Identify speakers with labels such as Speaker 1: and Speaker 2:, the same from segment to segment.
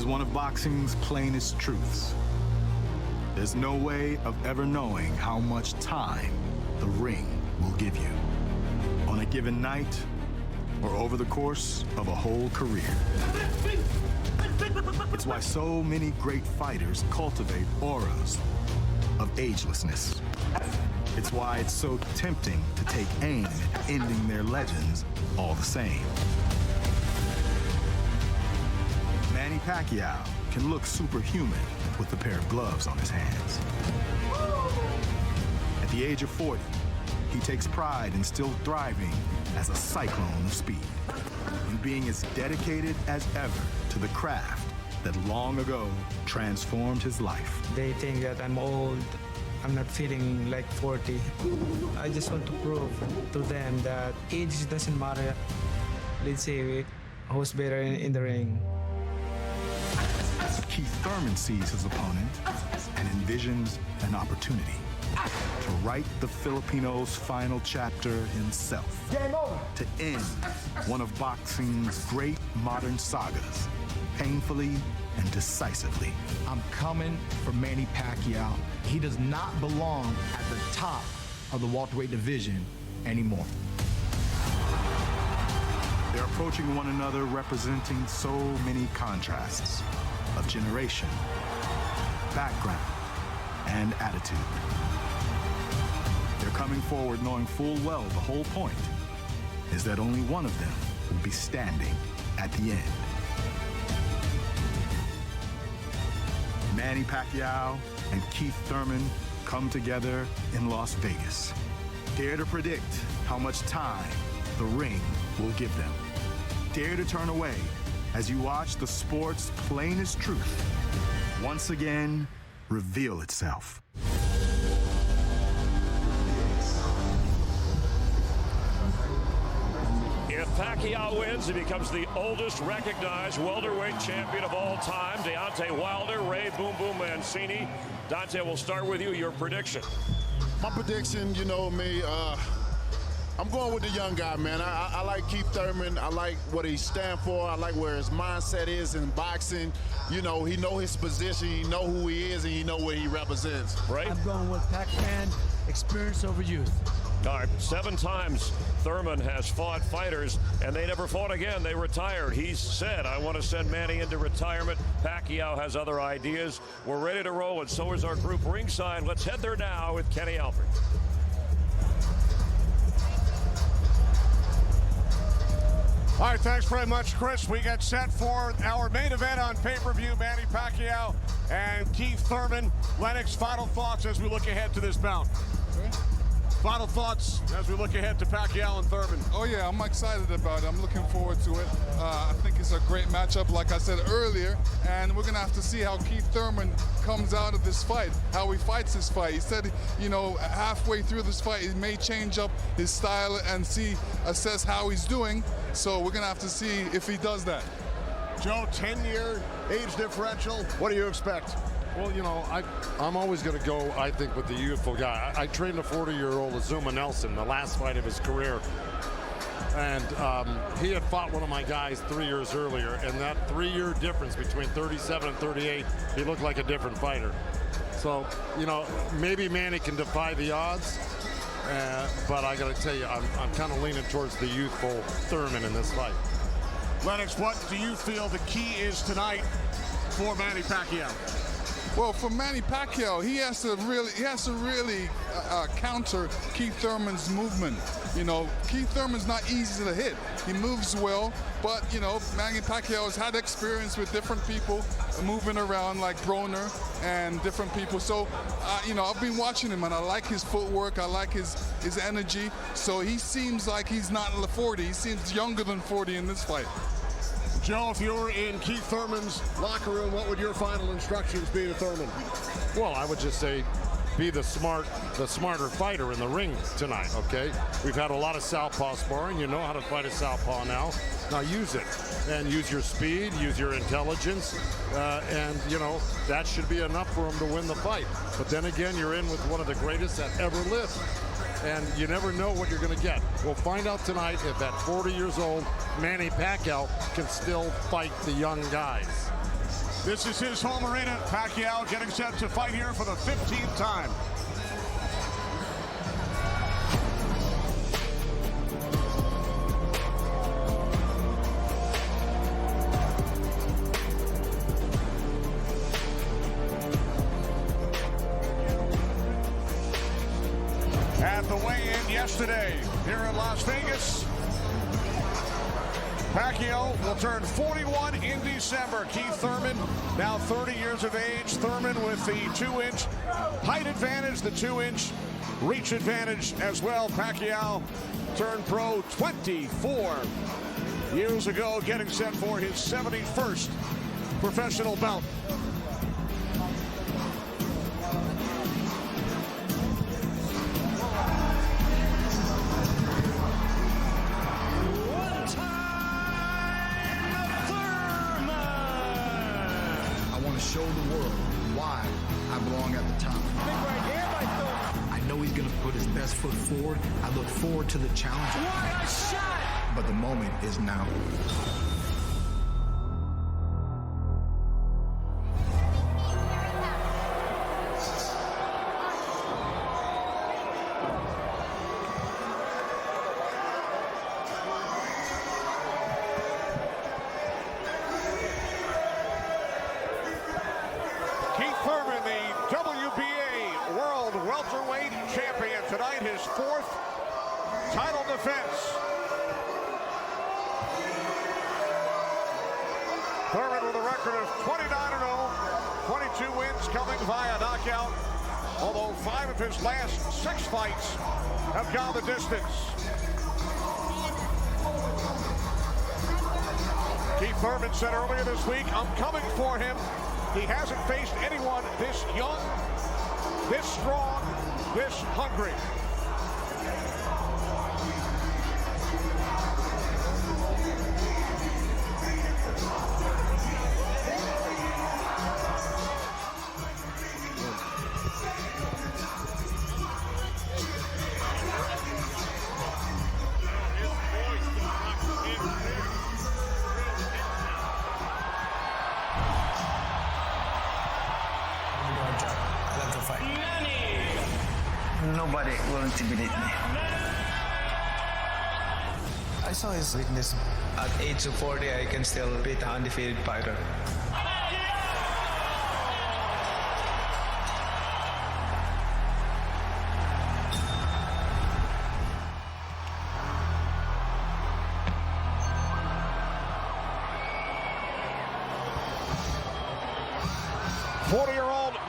Speaker 1: is one of boxing's plainest truths. There's no way of ever knowing how much time the ring will give you on a given night or over the course of a whole career. It's why so many great fighters cultivate auras of agelessness. It's why it's so tempting to take aim at ending their legends all the same. Manny Pacquiao can look superhuman with a pair of gloves on his hands. At the age of 40, he takes pride in still thriving as a cyclone of speed, in being as dedicated as ever to the craft that long ago transformed his life.
Speaker 2: They think that I'm old. I'm not feeling like 40. I just want to prove to them that age doesn't matter. Let's say who's better in the ring.
Speaker 1: Keith Thurman sees his opponent and envisions an opportunity to write the Filipino's final chapter himself.
Speaker 3: Game over.
Speaker 1: To end one of boxing's great modern sagas, painfully and decisively.
Speaker 4: I'm coming for Manny Pacquiao. He does not belong at the top of the welterweight division anymore.
Speaker 1: They're approaching one another representing so many contrasts of generation, background, and attitude. They're coming forward knowing full well the whole point is that only one of them will be standing at the end. Manny Pacquiao and Keith Thurman come together in Las Vegas. Dare to predict how much time the ring will give them. Dare to turn away as you watch the sport's plainest truth once again reveal itself.
Speaker 5: If Pacquiao wins, he becomes the oldest recognized welterweight champion of all time. Deontay Wilder, Ray Boom Boom Mancini. Dante, we'll start with you. Your prediction.
Speaker 6: My prediction, you know me, I'm going with the young guy, man. I like Keith Thurman. I like what he stands for. I like where his mindset is in boxing. You know, he know his position, he know who he is, and he know what he represents.
Speaker 5: Right?
Speaker 7: I'm going with Pac-Man, experience over youth.
Speaker 5: All right, 7 times Thurman has fought fighters, and they never fought again. They retired. He said, I want to send Manny into retirement. Pacquiao has other ideas. We're ready to roll, and so is our group ringside. Let's head there now with Kenny Alfred.
Speaker 8: All right, thanks very much, Chris. We get set for our main event on pay-per-view, Manny Pacquiao and Keith Thurman. Lennox, final thoughts as we look ahead to this bout. Final thoughts as we look ahead to Pacquiao and Thurman.
Speaker 9: Oh yeah, I'm excited about it. I'm looking forward to it. I think it's a great matchup, like I said earlier, and we're gonna have to see how Keith Thurman comes out of this fight, how he fights this fight. He said, you know, halfway through this fight, he may change up his style and assess how he's doing. So we're gonna have to see if he does that.
Speaker 8: Joe, 10-year age differential. What do you expect?
Speaker 10: Well, you know, I'm always going to go, I think, with the youthful guy. I trained a 40-year-old Azuma Nelson, the last fight of his career. And he had fought one of my guys 3 years earlier, and that 3-year difference between 37 and 38, he looked like a different fighter. So, you know, maybe Manny can defy the odds, but I got to tell you, I'm kind of leaning towards the youthful Thurman in this fight.
Speaker 8: Lennox, what do you feel the key is tonight for Manny Pacquiao?
Speaker 9: Well, for Manny Pacquiao, he has to really counter Keith Thurman's movement. You know, Keith Thurman's not easy to hit. He moves well, but you know, Manny Pacquiao has had experience with different people moving around, like Broner and different people. So, you know, I've been watching him, and I like his footwork. I like his energy. So he seems like he's not 40. He seems younger than 40 in this fight.
Speaker 8: Joe, if you were in Keith Thurman's locker room, what would your final instructions be to Thurman?
Speaker 10: Well, I would just say be the smarter fighter in the ring tonight, okay? We've had a lot of southpaw sparring. You know how to fight a southpaw now. Now use it, and use your speed, use your intelligence, and, you know, that should be enough for him to win the fight. But then again, you're in with one of the greatest that ever lived, and you never know what you're going to get. We'll find out tonight if at 40 years old, Manny Pacquiao can still fight the young guys.
Speaker 8: This is his home arena. Pacquiao getting set to fight here for the 15th time. At the weigh-in yesterday here in Las Vegas, Pacquiao will turn 41 in December. Keith Thurman, now 30 years of age. Thurman with the 2-inch height advantage, the 2-inch reach advantage as well. Pacquiao turned pro 24 years ago, getting set for his 71st professional bout.
Speaker 4: Show the world why I belong at the top. I know he's going to put his best foot forward. I look forward to the challenge.
Speaker 7: What a shot!
Speaker 4: But the moment is now.
Speaker 8: Keith Thurman, the WBA World Welterweight Champion. Tonight, his 4th title defense. Thurman with a record of 29-0, 22 wins coming via knockout, although 5 of his last 6 fights have gone the distance. Keith Thurman said earlier this week, I'm coming for him. He hasn't faced anyone this young, this strong, this hungry.
Speaker 2: Nobody will intimidate me. I saw his weakness. At age of 40, I can still beat an undefeated fighter.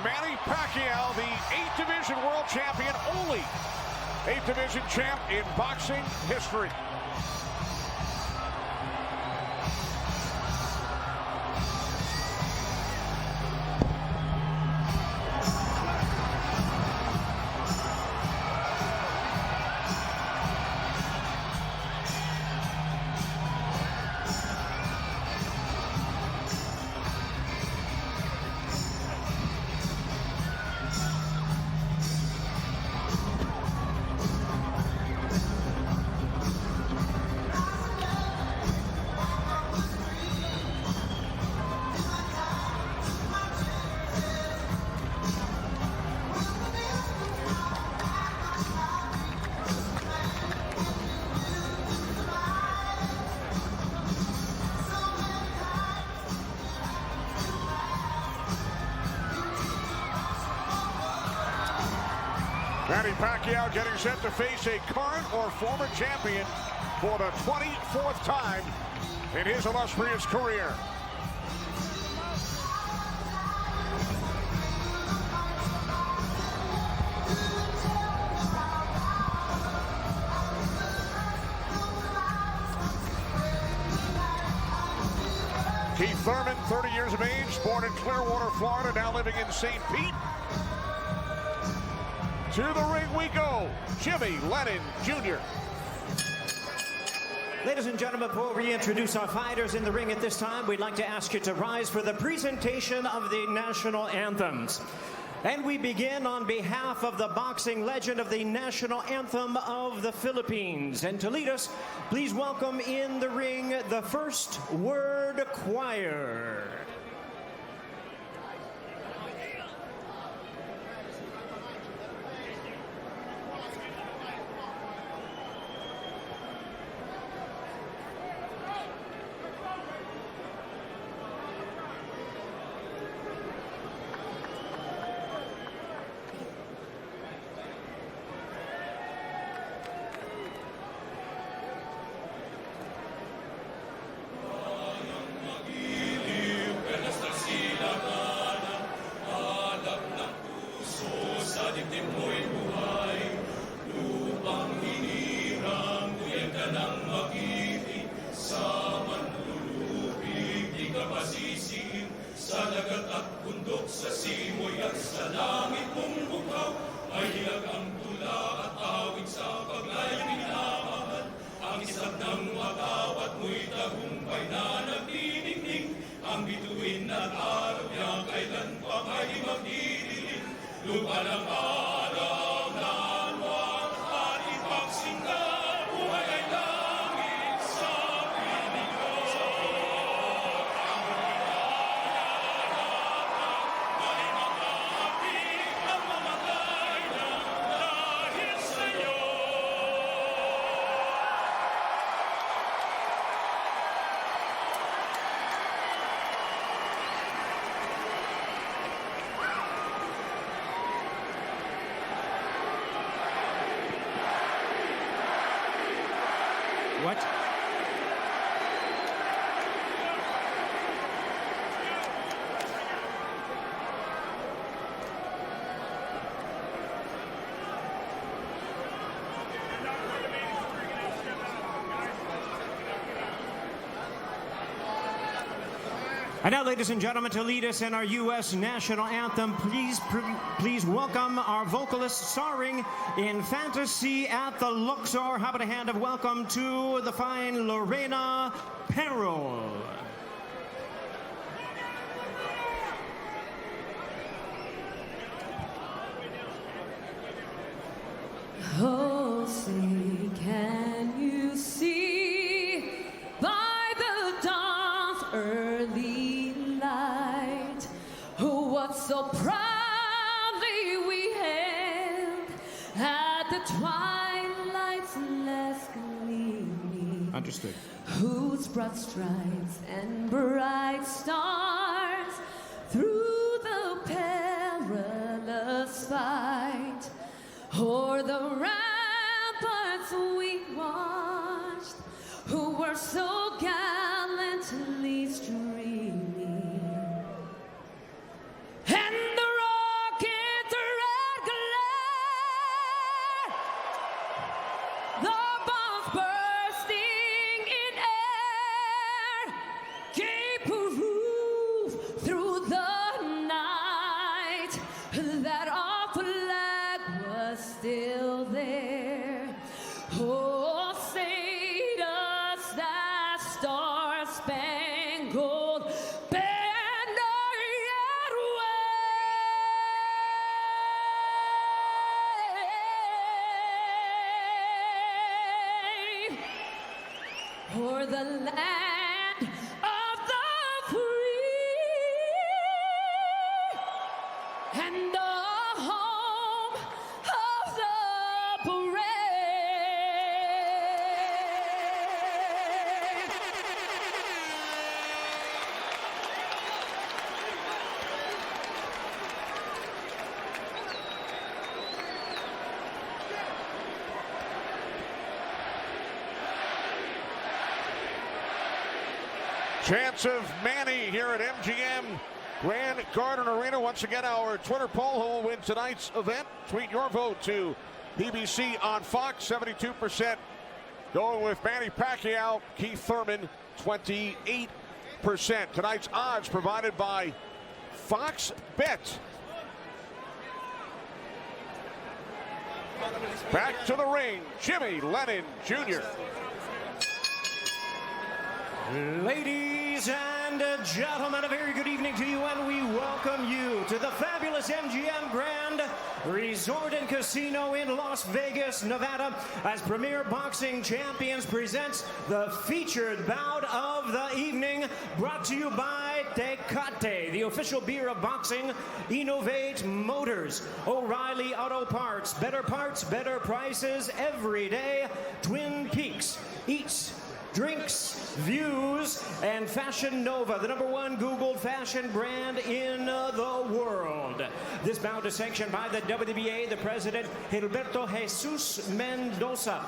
Speaker 8: Manny Pacquiao, the 8th Division World Champion, only 8th Division champ in boxing history. Manny Pacquiao getting set to face a current or former champion for the 24th time in his illustrious career. Keith Thurman, 30 years of age, born in Clearwater, Florida, now living in St. Pete. To the ring we go, Jimmy Lennon Jr.
Speaker 3: Ladies and gentlemen, before we introduce our fighters in the ring at this time, we'd like to ask you to rise for the presentation of the national anthems. And we begin on behalf of the boxing legend of the national anthem of the Philippines. And to lead us, please welcome in the ring the First Word Choir. What? And now, ladies and gentlemen, to lead us in our U.S. national anthem, please welcome our vocalists starring in Fantasy at the Luxor. How about a hand of welcome to the fine Lorena Perrol.
Speaker 11: Oh, say, can you see by the dawn's early light what so proudly we hailed at the twilight's last gleaming?
Speaker 3: Understood.
Speaker 11: Whose broad stripes and bright stars through the perilous fight o'er the ramparts we watched, who were so gallantly streaming, and the rocket's red glare, the bombs bursting in air, gave proof through the night that our flag was still there. Oh, say does that star-spangled banner yet wave o'er the land of the free and the home of the brave?
Speaker 8: Chance of Manny here at MGM Grand Garden Arena. Once again, our Twitter poll: who will win tonight's event? Tweet your vote to BBC on Fox. 72% going with Manny Pacquiao. Keith Thurman, 28%. Tonight's odds provided by Fox Bet. Back to the ring, Jimmy Lennon Jr.
Speaker 3: Ladies and gentlemen, a very good evening to you, and we welcome you to the fabulous MGM Grand Resort and Casino in Las Vegas, Nevada, as Premier Boxing Champions presents the featured bout of the evening, brought to you by Tecate, the official beer of boxing, Innovate Motors, O'Reilly Auto Parts, better prices every day, Twin Peaks, Eats, Drinks, Views, and Fashion Nova, the #1 Googled fashion brand in the world. This bout is sanctioned by the WBA, the president, Gilberto Jesus Mendoza.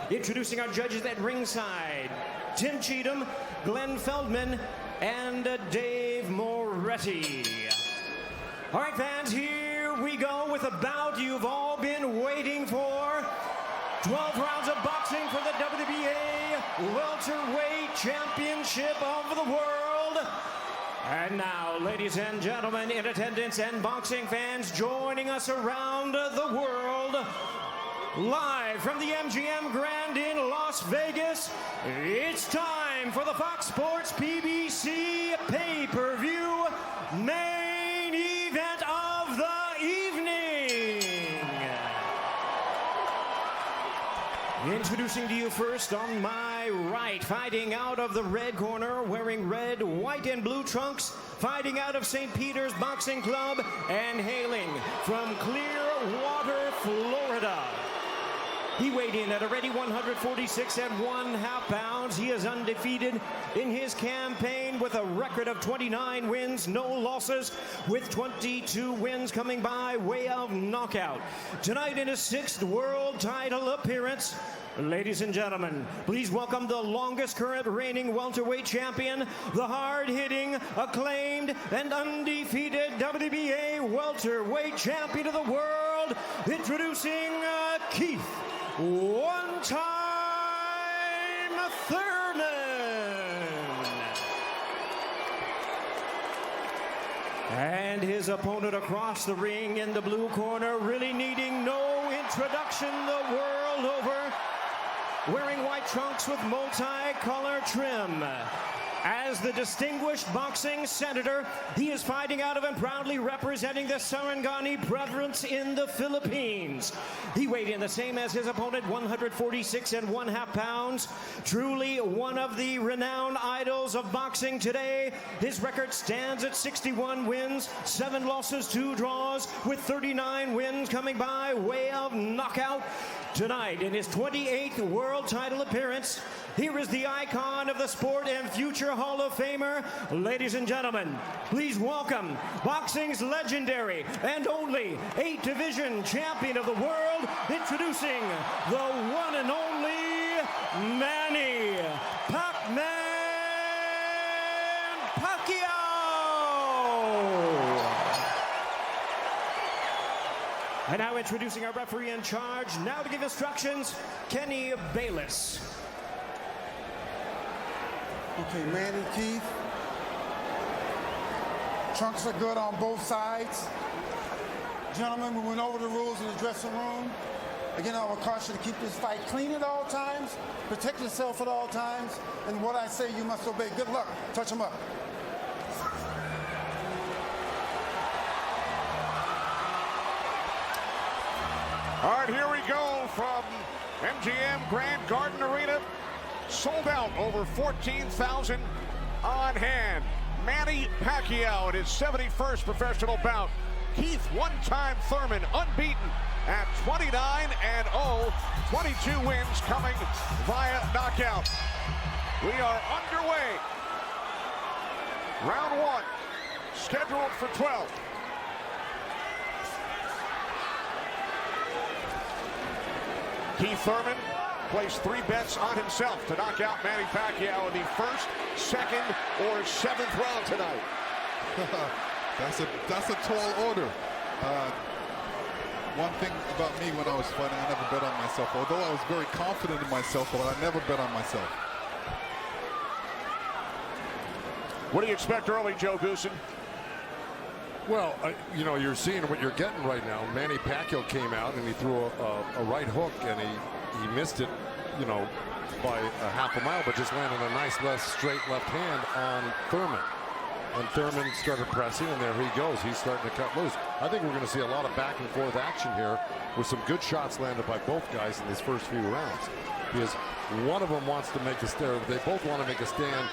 Speaker 3: Introducing our judges at ringside, Tim Cheatham, Glenn Feldman, and Dave Moretti. All right, fans, here we go with a bout you've all been waiting for. 12 rounds of boxing for the WBA Welterweight Championship of the World. And now, ladies and gentlemen, in attendance and boxing fans joining us around the world, live from the MGM Grand in Las Vegas, it's time for the Fox Sports PBC pay-per-view main event of the evening. Introducing to you first on my right, fighting out of the red corner, wearing red, white, and blue trunks, fighting out of St. Peter's Boxing Club, and hailing from Clearwater, Florida. He weighed in at a ready 146 1/2 pounds. He is undefeated in his campaign with a record of 29 wins, no losses, with 22 wins coming by way of knockout. Tonight in his 6th world title appearance, ladies and gentlemen, please welcome the longest current reigning welterweight champion, the hard-hitting, acclaimed, and undefeated WBA welterweight champion of the world, introducing Keith one-time Thurman. And his opponent across the ring in the blue corner, really needing no introduction the world over, wearing white trunks with multi-color trim. As the distinguished boxing senator, he is fighting out of and proudly representing the Sarangani province in the Philippines. He weighed in the same as his opponent, 146 1/2 pounds. Truly one of the renowned idols of boxing today. His record stands at 61 wins, 7 losses, 2 draws, with 39 wins coming by way of knockout. Tonight, in his 28th world title appearance, here is the icon of the sport and future Hall of Famer. Ladies and gentlemen, please welcome boxing's legendary and only 8-division champion of the world, introducing the one and only Manny Pac-Man Pacquiao. And now introducing our referee in charge, now to give instructions, Kenny Bayless.
Speaker 12: Okay, Manny, Keith. Trunks are good on both sides. Gentlemen, we went over the rules in the dressing room. Again, I would caution you to keep this fight clean at all times, protect yourself at all times, and what I say you must obey. Good luck. Touch them up.
Speaker 8: All right, here we go from MGM Grand Garden Arena. Sold out, over 14,000 on hand. Manny Pacquiao in his 71st professional bout. Keith one-time Thurman unbeaten at 29-0, 22 wins coming via knockout. We are underway. Round 1, scheduled for 12. Keith Thurman placed 3 bets on himself to knock out Manny Pacquiao in the 1st, 2nd, or 7th round tonight.
Speaker 9: That's a tall order. One thing about me when I was fighting, I never bet on myself. Although I was very confident in myself, but I never bet on myself.
Speaker 8: What do you expect early, Joe Goosen?
Speaker 10: Well, you know, you're seeing what you're getting right now. Manny Pacquiao came out and he threw a right hook and he missed it, you know, by a half a mile, but just landed a nice straight left hand on Thurman. And Thurman started pressing, and there he goes. He's starting to cut loose. I think we're going to see a lot of back and forth action here with some good shots landed by both guys in these first few rounds. Because one of them wants to make a stand. They both want to make a stand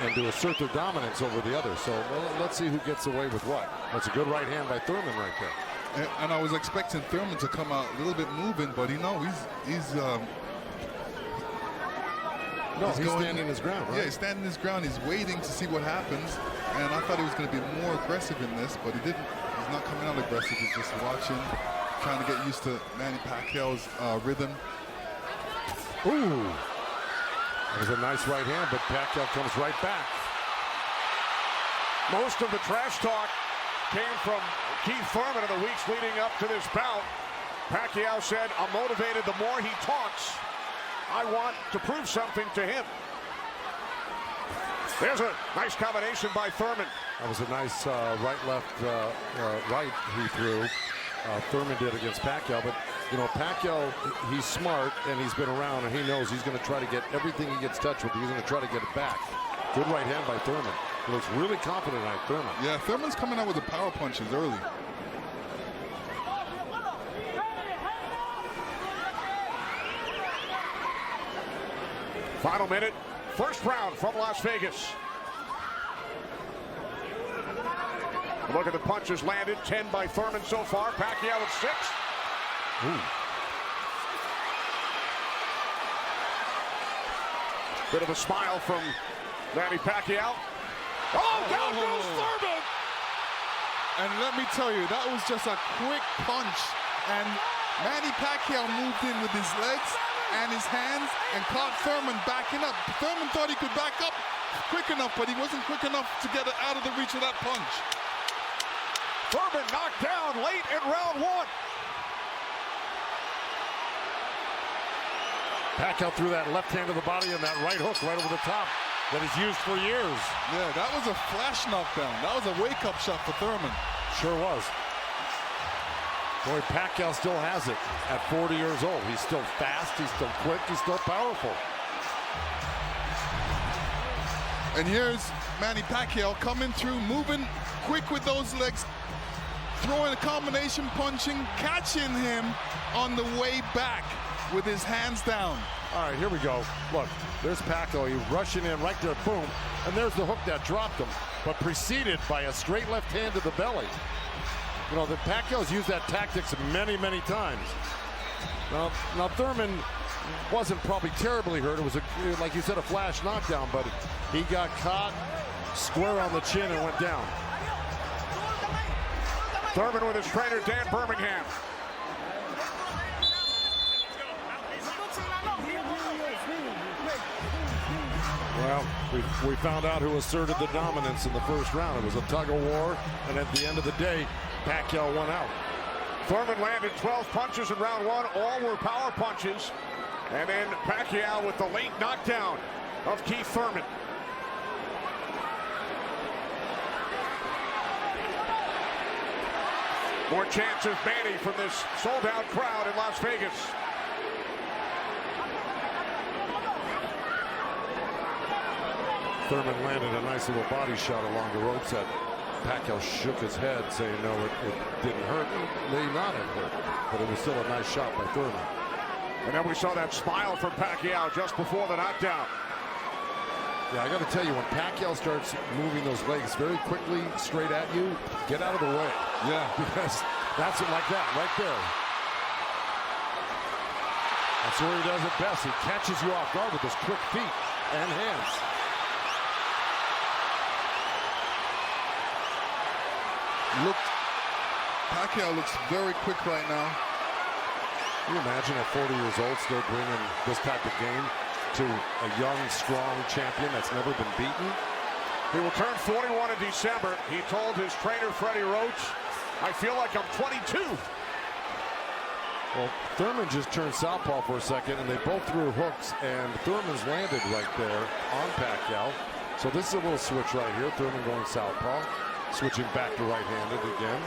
Speaker 10: and to assert their dominance over the other. So let's see who gets away with what. That's a good right hand by Thurman right there.
Speaker 9: And I was expecting Thurman to come out a little bit moving, but he's
Speaker 10: standing his ground, right?
Speaker 9: Yeah, he's standing his ground. He's waiting to see what happens. And I thought he was going to be more aggressive in this, but he didn't. He's not coming out aggressive. He's just watching, trying to get used to Manny Pacquiao's rhythm.
Speaker 10: Ooh. That was a nice right hand, but Pacquiao comes right back.
Speaker 8: Most of the trash talk came from Keith Thurman in the weeks leading up to this bout. Pacquiao said, "I'm motivated the more he talks. I want to prove something to him." There's a nice combination by Thurman.
Speaker 10: That was a nice right-left right he threw. Thurman did against Pacquiao, but you know, Pacquiao, he's smart and he's been around and he knows he's going to try to get everything he gets touched with. He's going to try to get it back. Good right hand by Thurman. He looks really confident at Thurman.
Speaker 9: Yeah, Thurman's coming out with the power punches early.
Speaker 8: Final minute, first round from Las Vegas. Look at the punches landed, 10 by Thurman so far. Pacquiao at 6.
Speaker 10: Ooh.
Speaker 8: Bit of a smile from Manny Pacquiao. Oh, down goes Thurman!
Speaker 9: And let me tell you, that was just a quick punch. And Manny Pacquiao moved in with his legs and his hands and caught Thurman backing up. Thurman thought he could back up quick enough, but he wasn't quick enough to get it out of the reach of that punch.
Speaker 8: Thurman knocked down late in round 1.
Speaker 10: Pacquiao threw that left hand to the body and that right hook right over the top that he's used for years.
Speaker 9: Yeah, that was a flash knockdown. That was a wake-up shot for Thurman.
Speaker 10: Sure was. Boy, Pacquiao still has it at 40 years old. He's still fast, he's still quick, he's still powerful.
Speaker 9: And here's Manny Pacquiao coming through, moving quick with those legs, throwing a combination punching, catching him on the way back with his hands down.
Speaker 10: All right, here we go. Look, there's Pacquiao. He's rushing in right there, boom. And there's the hook that dropped him, but preceded by a straight left hand to the belly. You know, the Pacquiao's used that tactics many, many times. Now Thurman wasn't probably terribly hurt. It was, like you said, a flash knockdown, but he got caught square on the chin and went down.
Speaker 8: Thurman with his trainer, Dan Birmingham.
Speaker 10: Well, we found out who asserted the dominance in the first round. It was a tug of war, and at the end of the day, Pacquiao won out.
Speaker 8: Thurman landed 12 punches in round 1. All were power punches. And then Pacquiao with the late knockdown of Keith Thurman. More chances, Manny, from this sold-out crowd in Las Vegas.
Speaker 10: Thurman landed a nice little body shot along the ropes that Pacquiao shook his head, saying no, it didn't hurt. It may not have hurt, but it was still a nice shot by Thurman.
Speaker 8: And then we saw that smile from Pacquiao just before the knockdown.
Speaker 10: Yeah, I got to tell you, when Pacquiao starts moving those legs very quickly straight at you, get out of the way.
Speaker 9: Yeah.
Speaker 10: Because that's it like that, right there. That's where he does it best. He catches you off guard with his quick feet and hands.
Speaker 9: Pacquiao looks very quick right now.
Speaker 10: Can you imagine at 40 years old still bringing this type of game to a young, strong champion that's never been beaten?
Speaker 8: He will turn 41 in December. He told his trainer, Freddie Roach, I feel like I'm 22.
Speaker 10: Well, Thurman just turned southpaw for a second, and they both threw hooks, and Thurman's landed right there on Pacquiao. So this is a little switch right here. Thurman going southpaw, switching back to right-handed again.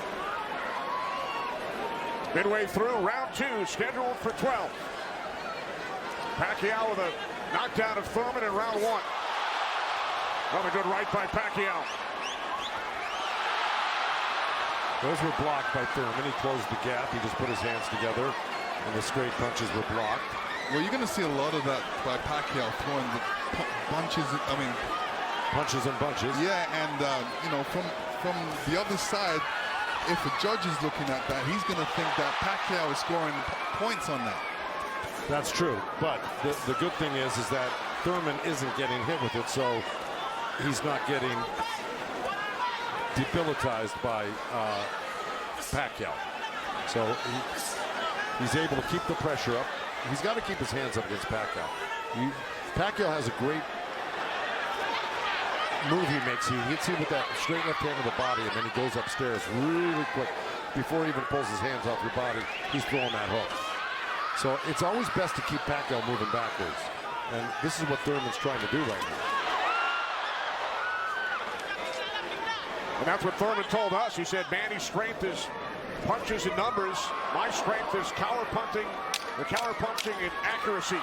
Speaker 8: Midway through round 2, scheduled for 12. Pacquiao with a knockdown of Thurman in round 1. Another good right by Pacquiao.
Speaker 10: Those were blocked by Thurman. He closed the gap. He just put his hands together, and the straight punches were blocked.
Speaker 9: Well, you're going to see a lot of that by Pacquiao throwing the punches.
Speaker 10: Punches and bunches.
Speaker 9: Yeah, and you know, from the other side, if a judge is looking at that, he's going to think that Pacquiao is scoring points on that.
Speaker 10: That's true, but the good thing is that Thurman isn't getting hit with it, so he's not getting debilitized by Pacquiao. So he's able to keep the pressure up. He's got to keep his hands up against Pacquiao. Pacquiao has a great move he makes. He hits you with that straight left hand to the body, and then he goes upstairs really quick. Before he even pulls his hands off your body, he's throwing that hook. So it's always best to keep Pacquiao moving backwards. And this is what Thurman's trying to do right now.
Speaker 8: And that's what Thurman told us. He said Manny's strength is punches and numbers. My strength is counter punching and accuracy.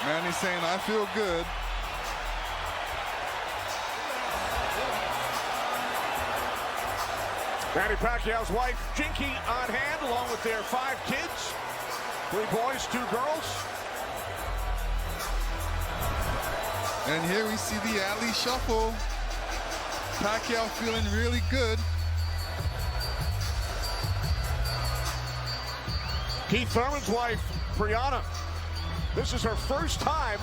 Speaker 9: Manny's saying, I feel good.
Speaker 8: Manny Pacquiao's wife, Jinky, on hand, along with their 5 kids. 3 boys, 2 girls.
Speaker 9: And here we see the alley shuffle. Pacquiao feeling really good.
Speaker 8: Keith Thurman's wife, Brianna. This is her first time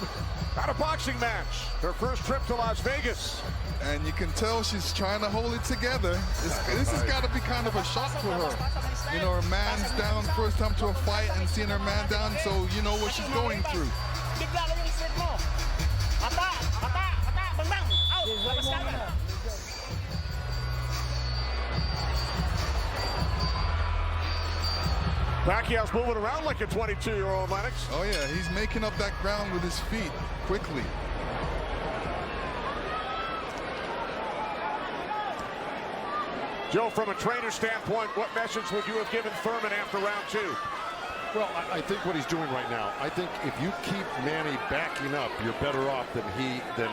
Speaker 8: at a boxing match. Her first trip to Las Vegas.
Speaker 9: And you can tell she's trying to hold it together. This has got to be kind of a shock for her. You know, her man's down first time to a fight and seeing her man down, so you know what she's going through.
Speaker 8: Pacquiao's moving around like a 22-year-old, Lennox.
Speaker 9: Oh yeah, he's making up that ground with his feet quickly.
Speaker 8: Joe, from a trainer standpoint, what message would you have given Thurman after round 2?
Speaker 10: Well, I think what he's doing right now, I think if you keep Manny backing up, you're better off than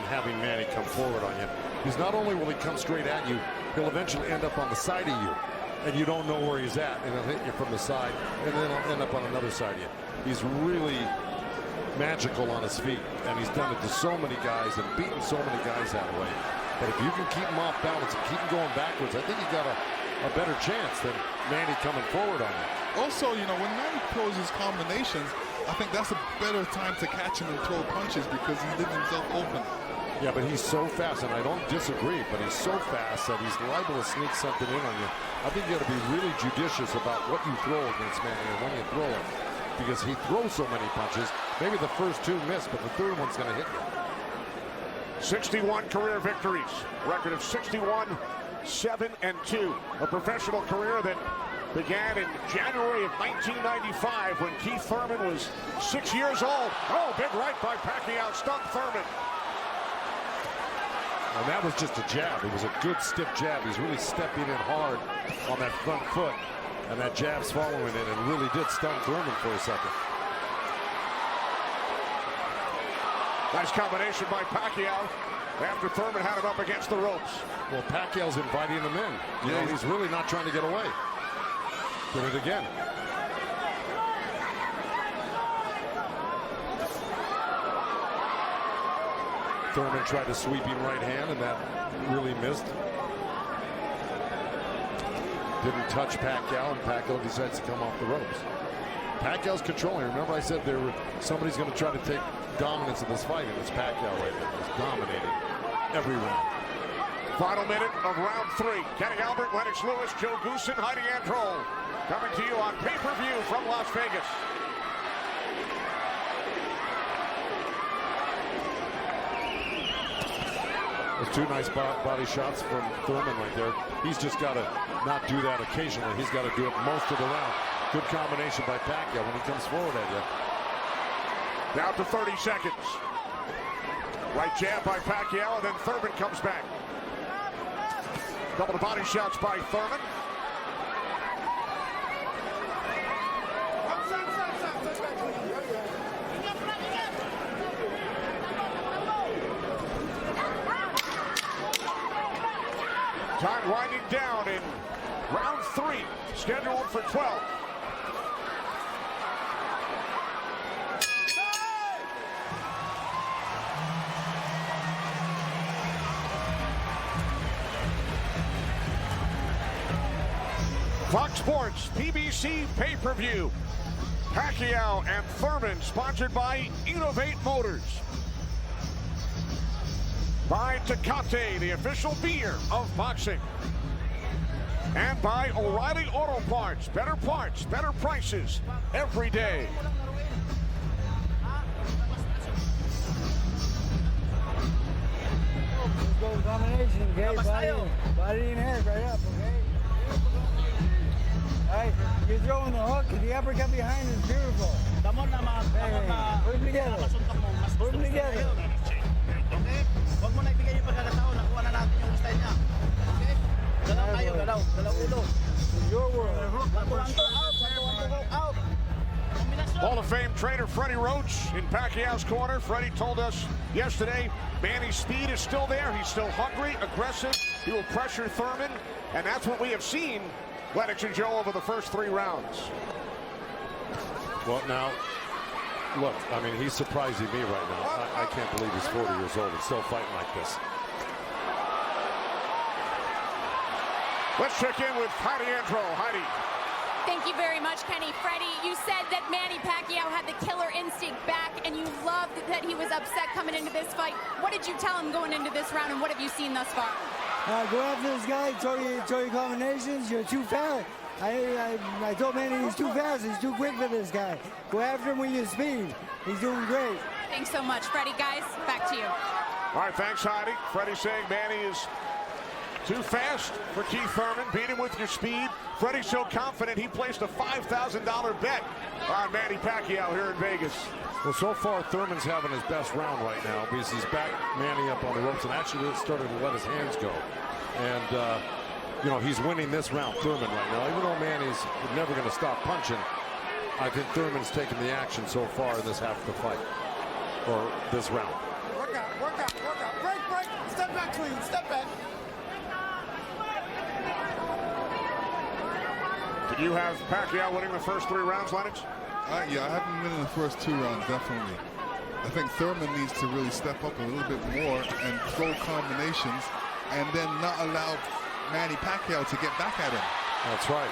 Speaker 10: having Manny come forward on you. Because not only will he come straight at you, he'll eventually end up on the side of you. And you don't know where he's at, and he'll hit you from the side, and then he'll end up on another side of you. He's really magical on his feet, and he's done it to so many guys and beaten so many guys that way. But if you can keep him off balance and keep him going backwards, I think you got a better chance than Manny coming forward on you.
Speaker 9: Also, you know, when Manny throws his combinations, I think that's a better time to catch him and throw punches because he leaves himself open.
Speaker 10: Yeah, but he's so fast, and I don't disagree, but he's so fast that he's liable to sneak something in on you. I think you got to be really judicious about what you throw against Manny and when you throw it, because he throws so many punches. Maybe the first 2 miss, but the third one's going to hit you.
Speaker 8: 61 career victories, record of 61, 7 and 2. A professional career that began in January of 1995 when Keith Thurman was 6 years old. Oh, big right by Pacquiao, stunned Thurman.
Speaker 10: And that was just a jab. It was a good stiff jab. He's really stepping in hard on that front foot. And that jab's following it and really did stun Thurman for a second.
Speaker 8: Nice combination by Pacquiao after Thurman had him up against the ropes.
Speaker 10: Well, Pacquiao's inviting him in. You know, he's really not trying to get away. Did it again. Thurman tried to sweeping right hand, and that really missed. Didn't touch Pacquiao, and Pacquiao decides to come off the ropes. Pacquiao's controlling. Remember I said somebody's going to try to take dominance in this fight, and it's Pacquiao right there. He's dominating every round.
Speaker 8: Final minute of round 3. Kenny Albert, Lennox Lewis, Joe Goosen, Heidi Androl. Coming to you on pay-per-view from Las Vegas.
Speaker 10: Those 2 nice body shots from Thurman right there. He's just got to not do that occasionally. He's got to do it most of the round. Good combination by Pacquiao when he comes forward at you.
Speaker 8: Down to 30 seconds. Right jab by Pacquiao, and then Thurman comes back. Couple of body shots by Thurman. Time winding down in round 3, scheduled for 12. Fox Sports, PBC pay-per-view. Pacquiao and Thurman, sponsored by Innovate Motors. By Tecate, the official beer of boxing. And by O'Reilly Auto Parts. Better prices every day.
Speaker 13: go combination, okay? Body and head right up, okay? Alright, you're throwing the hook, the uppercut behind is beautiful. Hey, put them together. Put them together.
Speaker 14: Okay? Huwag mo na ibigay yung pagkakataon. Nakuha na natin yung style niya. Okay? Galaw tayo, galaw. Galaw ulo.
Speaker 13: Your world.
Speaker 14: Out.
Speaker 8: Hall of Fame trainer Freddie Roach in Pacquiao's corner. Freddie told us yesterday Manny's speed is still there. He's still hungry, aggressive. He will pressure Thurman, and that's what we have seen Lennox and Joe over the first 3 rounds.
Speaker 10: Well, now, look, I mean, he's surprising me right now. I can't believe he's 40 years old and still fighting like this.
Speaker 8: Let's check in with Heidi Andro. Heidi.
Speaker 15: Thank you very much, Kenny. Freddie, you said that Manny Pacquiao had the killer instinct back, and you loved that he was upset coming into this fight. What did you tell him going into this round, and what have you seen thus far?
Speaker 13: Go after this guy, throw your combinations. You're too fast. I told Manny he's too fast. He's too quick for this guy. Go after him with your speed. He's doing great.
Speaker 15: Thanks so much, Freddie. Guys, back to you.
Speaker 8: All right, thanks, Heidi. Freddie saying Manny is too fast for Keith Thurman. Beat him with your speed. Freddie's so confident he placed a $5,000 bet on Manny Pacquiao here in Vegas.
Speaker 10: Well, so far, Thurman's having his best round right now because he's back Manny up on the ropes and actually started to let his hands go. And, you know, he's winning this round, Thurman, right now. Even though Manny's never going to stop punching, I think Thurman's taking the action so far in this half of the fight, or this round.
Speaker 12: Work out, work out, work out. Break, break. Step back clean, step back.
Speaker 8: Did you have Pacquiao winning the first 3 rounds, Lennox?
Speaker 9: Yeah, I have him winning the first 2 rounds, definitely. I think Thurman needs to really step up a little bit more and throw combinations and then not allow Manny Pacquiao to get back at him.
Speaker 10: That's right.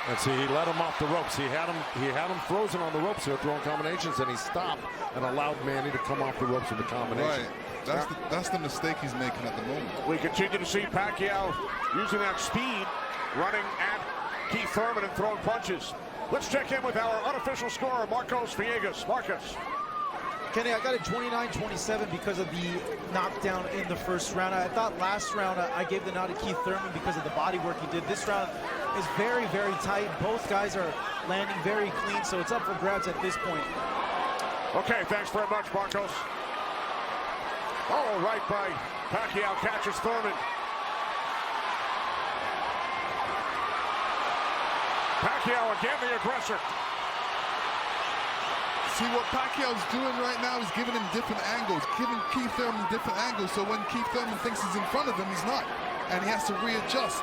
Speaker 10: And see, he let him off the ropes. He had him frozen on the ropes here, throwing combinations, and he stopped and allowed Manny to come off the ropes with the combination.
Speaker 9: Right. That's the mistake he's making at the moment.
Speaker 8: We continue to see Pacquiao using that speed, running at Keith Thurman and throwing punches. Let's check in with our unofficial scorer, Marcos Villegas. Marcos.
Speaker 16: Kenny, I got it 29-27 because of the knockdown in the first round. I thought last round I gave the nod to Keith Thurman because of the body work he did. This round is very, very tight. Both guys are landing very clean, so it's up for grabs at this point.
Speaker 8: Okay, thanks very much, Marcos. Oh, right by Pacquiao catches Thurman. Pacquiao again, the aggressor.
Speaker 9: See, what Pacquiao's doing right now is giving him different angles, giving Keith Thurman different angles, so when Keith Thurman thinks he's in front of him, he's not, and he has to readjust.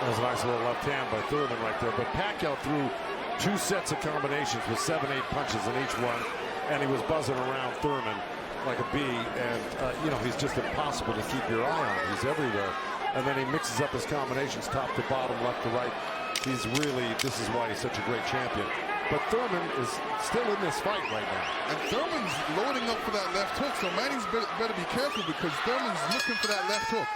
Speaker 10: That was a nice little left hand by Thurman right there, but Pacquiao threw 2 sets of combinations with 7-8 punches in each one, and he was buzzing around Thurman like a bee, and, you know, he's just impossible to keep your eye on. He's everywhere, and then he mixes up his combinations top to bottom, left to right. He's really, this is why he's such a great champion. But Thurman is still in this fight right now.
Speaker 9: And Thurman's loading up for that left hook, so Manny's better be careful because Thurman's looking for that left hook.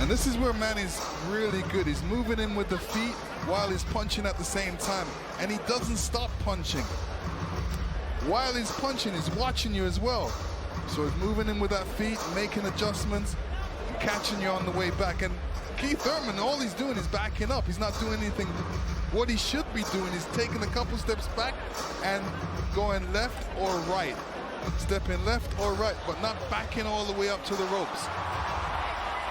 Speaker 9: And this is where Manny's really good. He's moving in with the feet while he's punching at the same time. And he doesn't stop punching. While he's punching, he's watching you as well. So he's moving in with that feet, making adjustments, and catching you on the way back. And Keith Thurman, all he's doing is backing up. He's not doing anything. What he should be doing is taking a couple steps back and going left or right. Stepping left or right, but not backing all the way up to the ropes.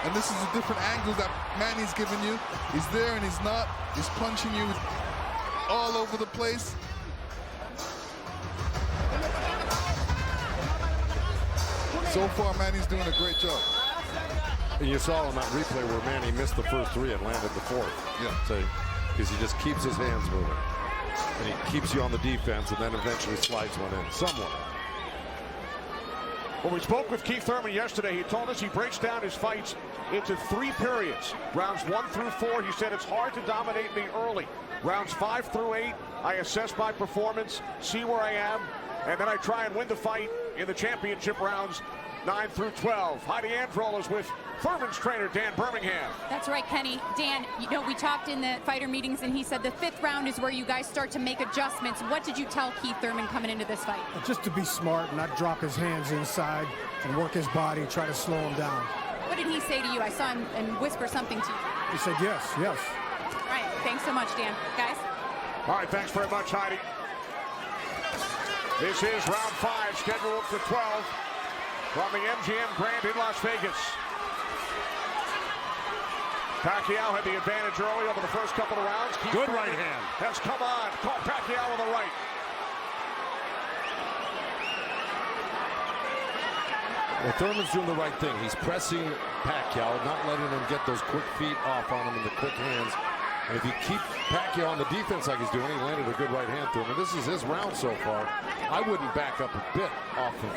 Speaker 9: And this is a different angle that Manny's giving you. He's there and he's not. He's punching you all over the place. So far, Manny's doing a great job.
Speaker 10: And you saw on that replay where Manny missed the first 3 and landed the 4th.
Speaker 9: Yeah.
Speaker 10: So, because he just keeps his hands moving. And he keeps you on the defense and then eventually slides one in. Somewhat.
Speaker 8: When we spoke with Keith Thurman yesterday, he told us he breaks down his fights into 3 periods. Rounds 1 through 4, he said it's hard to dominate me early. Rounds 5 through 8, I assess my performance, see where I am, and then I try and win the fight in the championship rounds 9 through 12. Heidi Androl is with Thurman's trainer, Dan Birmingham.
Speaker 15: That's right, Kenny. Dan, you know, we talked in the fighter meetings, and he said the 5th round is where you guys start to make adjustments. What did you tell Keith Thurman coming into this fight?
Speaker 17: Just to be smart, not drop his hands inside and work his body, try to slow him down.
Speaker 15: What did he say to you? I saw him and whisper something to you.
Speaker 17: He said yes, yes.
Speaker 15: All right, thanks so much, Dan. Guys?
Speaker 8: All right, thanks very much, Heidi. This is round 5, scheduled for 12 from the MGM Grand in Las Vegas. Pacquiao had the advantage early over the first couple of rounds.
Speaker 10: Good right hand.
Speaker 8: Has come on. Caught Pacquiao with the right.
Speaker 10: Well, Thurman's doing the right thing. He's pressing Pacquiao, not letting him get those quick feet off on him and the quick hands. And if you keep Pacquiao on the defense like he's doing, he landed a good right hand to him. And this is his round so far. I wouldn't back up a bit off of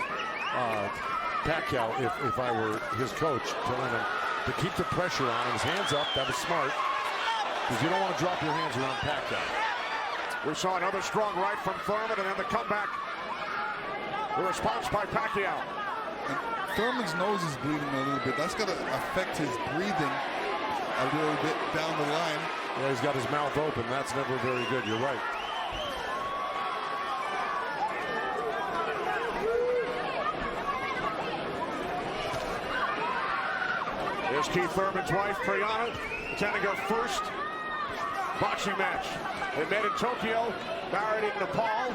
Speaker 10: Pacquiao if I were his coach, telling him to keep the pressure on him. His hands up. That was smart. Because you don't want to drop your hands around Pacquiao.
Speaker 8: We saw another strong right from Thurman, and then the comeback. The response by Pacquiao.
Speaker 9: And Thurman's nose is bleeding a little bit. That's going to affect his breathing a little bit down the line.
Speaker 10: Yeah, he's got his mouth open. That's never very good. You're right.
Speaker 8: Here's Keith Thurman's wife, Priyana, attending her first boxing match. They met in Tokyo, married in Nepal.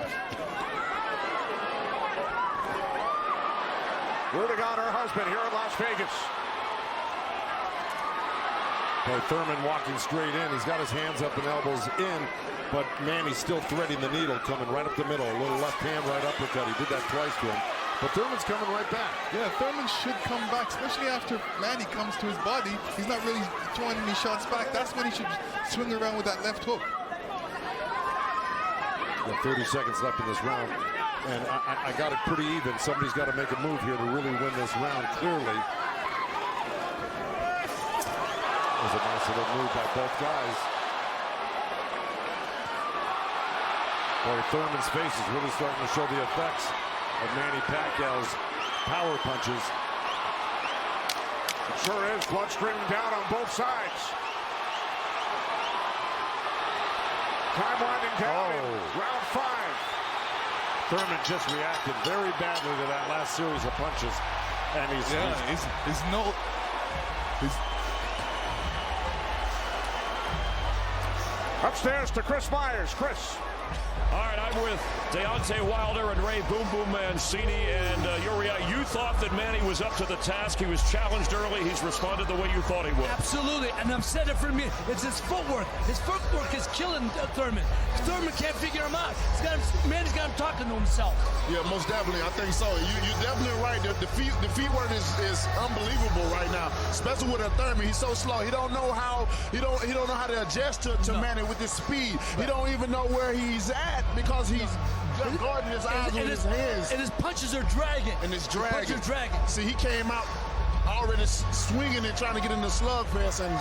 Speaker 8: Rooting on her husband here in Las Vegas.
Speaker 10: Boy, Thurman walking straight in. He's got his hands up and elbows in, but Manny's still threading the needle, coming right up the middle. A little left hand, right uppercut. He did that twice to him. But Thurman's coming right back.
Speaker 9: Yeah, Thurman should come back, especially after Manny comes to his body. He's not really throwing any shots back. That's when he should swing around with that left hook.
Speaker 10: Got 30 seconds left in this round, and I got it pretty even. Somebody's got to make a move here to really win this round clearly. There's a nice little move by both guys. Boy, Thurman's face is really starting to show the effects of Manny Pacquiao's power punches.
Speaker 8: It sure is. Blood streaming down on both sides. Time winding down in round 5.
Speaker 10: Thurman just reacted very badly to that last series of punches. And he's
Speaker 8: upstairs to Chris Myers. Chris.
Speaker 5: All right, I'm with Deontay Wilder and Ray Boom Boom Mancini. And Uriah, you thought that Manny was up to the task. He was challenged early. He's responded the way you thought he would.
Speaker 7: Absolutely, and I've said it for me. It's his footwork. His footwork is killing Thurman. Thurman can't figure him out. Manny's got him talking to himself.
Speaker 6: Yeah, most definitely. I think so. You're definitely right. The feet work is unbelievable right now, especially with a Thurman. He's so slow. He don't know how he don't know how to adjust to Manny with his speed. He don't even know where he's at because he's guarding his eyes with his hands.
Speaker 7: And his punches are dragging.
Speaker 6: And it's dragging.
Speaker 7: Punches are dragging.
Speaker 6: See, he came out already swinging and trying to get in the slugfest. And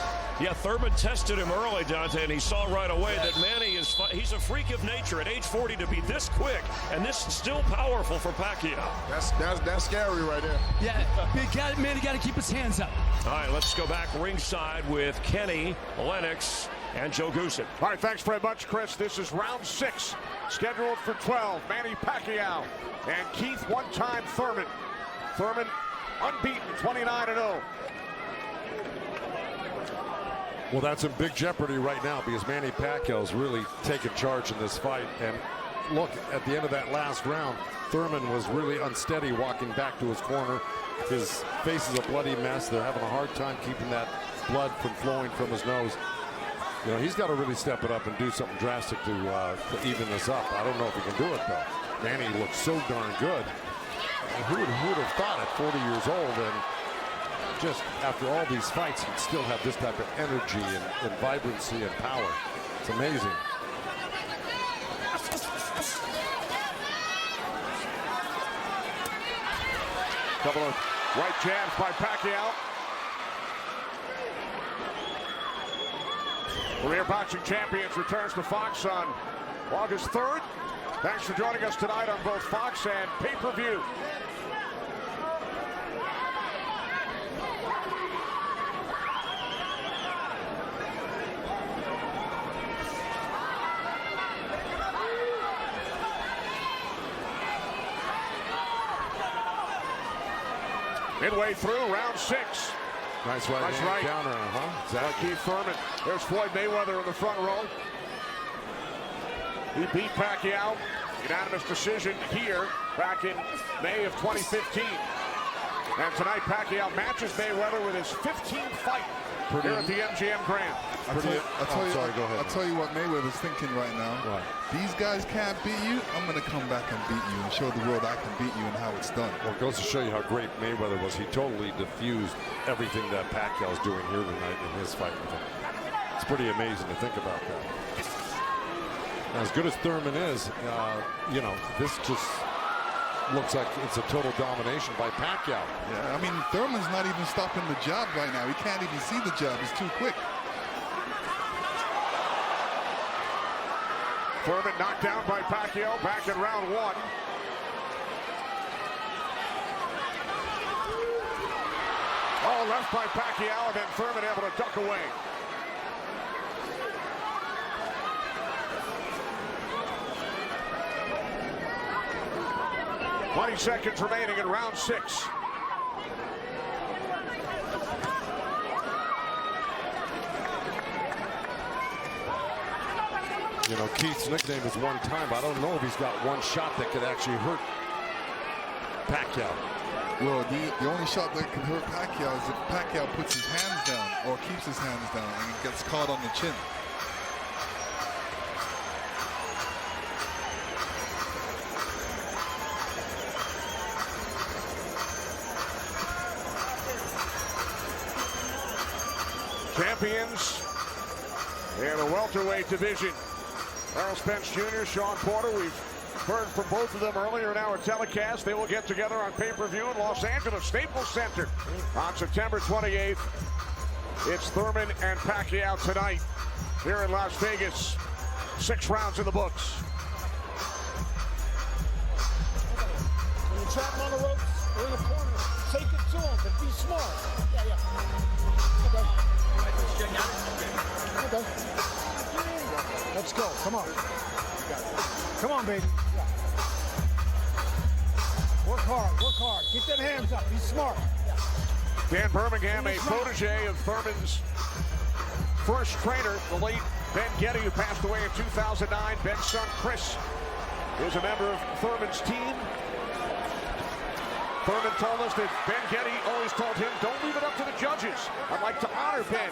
Speaker 5: yeah, Thurman tested him early, Dante, and he saw right away that Manny he's a freak of nature at age 40 to be this quick and this still powerful for Pacquiao.
Speaker 6: That's scary right there.
Speaker 7: Yeah, Manny got to keep his hands up.
Speaker 5: All right, let's go back ringside with Kenny, Lennox, and Joe Goosen.
Speaker 8: All right, thanks very much, Chris. This is round 6, scheduled for 12. Manny Pacquiao and Keith one-time Thurman. Thurman unbeaten, 29-0.
Speaker 10: Well, that's in big jeopardy right now because Manny Pacquiao's really taken charge in this fight. And look, at the end of that last round, Thurman was really unsteady walking back to his corner. His face is a bloody mess. They're having a hard time keeping that blood from flowing from his nose. You know, he's got to really step it up and do something drastic to even this up. I don't know if he can do it, though. Manny looks so darn good. And who would have thought at 40 years old and just after all these fights, he'd still have this type of energy and vibrancy and power. It's amazing.
Speaker 8: Couple of right jabs by Pacquiao. Career Boxing Champions returns to Fox on August 3rd. Thanks for joining us tonight on both Fox and pay-per-view. Midway through round 6.
Speaker 10: Nice right counter,
Speaker 8: Exactly. Keith Thurman. There's Floyd Mayweather in the front row. He beat Pacquiao. Unanimous decision here back in May of 2015. And tonight Pacquiao matches Mayweather with his 15th fight here at the MGM Grand.
Speaker 9: I'll tell you what Mayweather's thinking right now.
Speaker 10: What?
Speaker 9: These guys can't beat you. I'm going to come back and beat you and show the world I can beat you and how it's done.
Speaker 10: Well, it goes to show you how great Mayweather was. He totally diffused everything that Pacquiao's doing here tonight in his fight with him. It's pretty amazing to think about that. As good as Thurman is, you know, this just looks like it's a total domination by Pacquiao.
Speaker 9: Yeah, I mean, Thurman's not even stopping the jab right now. He can't even see the jab. It's too quick.
Speaker 8: Thurman knocked down by Pacquiao back in round 1. All left by Pacquiao, and then Thurman able to duck away. "20 seconds remaining in round 6.
Speaker 10: You know, Keith's nickname is one time, but I don't know if he's got one shot that could actually hurt Pacquiao.
Speaker 9: Well, the only shot that can hurt Pacquiao is if Pacquiao puts his hands down or keeps his hands down and he gets caught on the chin.
Speaker 8: Champions in the welterweight division. Errol Spence Jr., Sean Porter. We've heard from both of them earlier in our telecast. They will get together on pay-per-view in Los Angeles Staples Center on September 28th. It's Thurman and Pacquiao tonight here in Las Vegas. 6 rounds in the books.
Speaker 14: When you trap him on the ropes or in the corner, take it to him, but be smart. Yeah. Okay. Let's go. Come on. Come on, baby. Work hard. Keep them hands up. Be smart.
Speaker 8: Dan Birmingham, a protege of Thurman's first trainer, the late Ben Getty, who passed away in 2009. Ben's son, Chris, is a member of Thurman's team. Thurman told us that Ben Getty always told him, don't leave it up to the judges. I'd like to honor Ben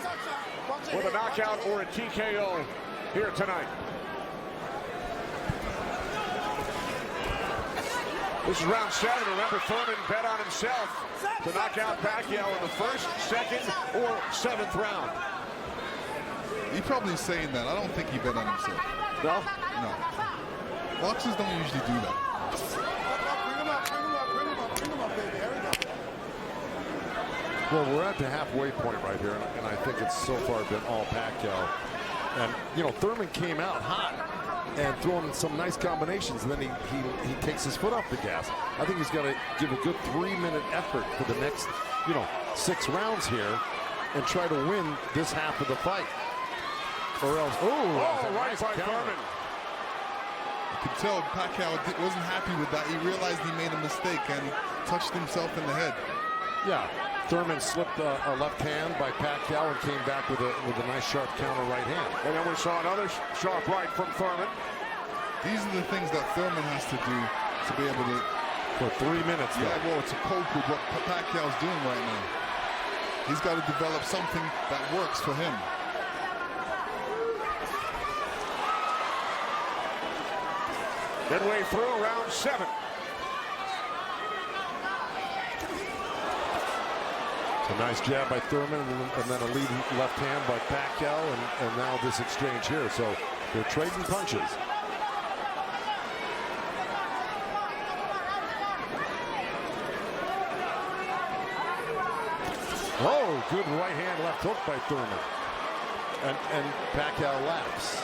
Speaker 8: with a knockout or a TKO here tonight. This is round 7. Remember, Thurman bet on himself to knock out Pacquiao in the 1st, 2nd, or 7th round.
Speaker 9: He's probably saying that. I don't think he bet on himself.
Speaker 8: No?
Speaker 9: No. Boxers don't usually do that.
Speaker 10: Well, we're at the halfway point right here, and I think it's so far been all Pacquiao. And, you know, Thurman came out hot and throwing some nice combinations, and then he takes his foot off the gas. I think he's got to give a good 3-minute effort for the next, 6 rounds here and try to win this half of the fight. Or else,
Speaker 8: right by Thurman.
Speaker 9: You could tell Pacquiao wasn't happy with that. He realized he made a mistake and touched himself in the head.
Speaker 10: Yeah. Thurman slipped a left hand by Pacquiao and came back with a nice sharp counter right hand.
Speaker 8: And then we saw another sharp right from Thurman.
Speaker 9: These are the things that Thurman has to do to be able to...
Speaker 10: For 3 minutes,
Speaker 9: yeah, well, to cope with what Pacquiao's doing right now. He's got to develop something that works for him.
Speaker 8: Midway through round 7.
Speaker 10: A nice jab by Thurman, and then a lead left hand by Pacquiao, and now this exchange here. So they're trading punches. Oh, good right hand left hook by Thurman. And Pacquiao laughs.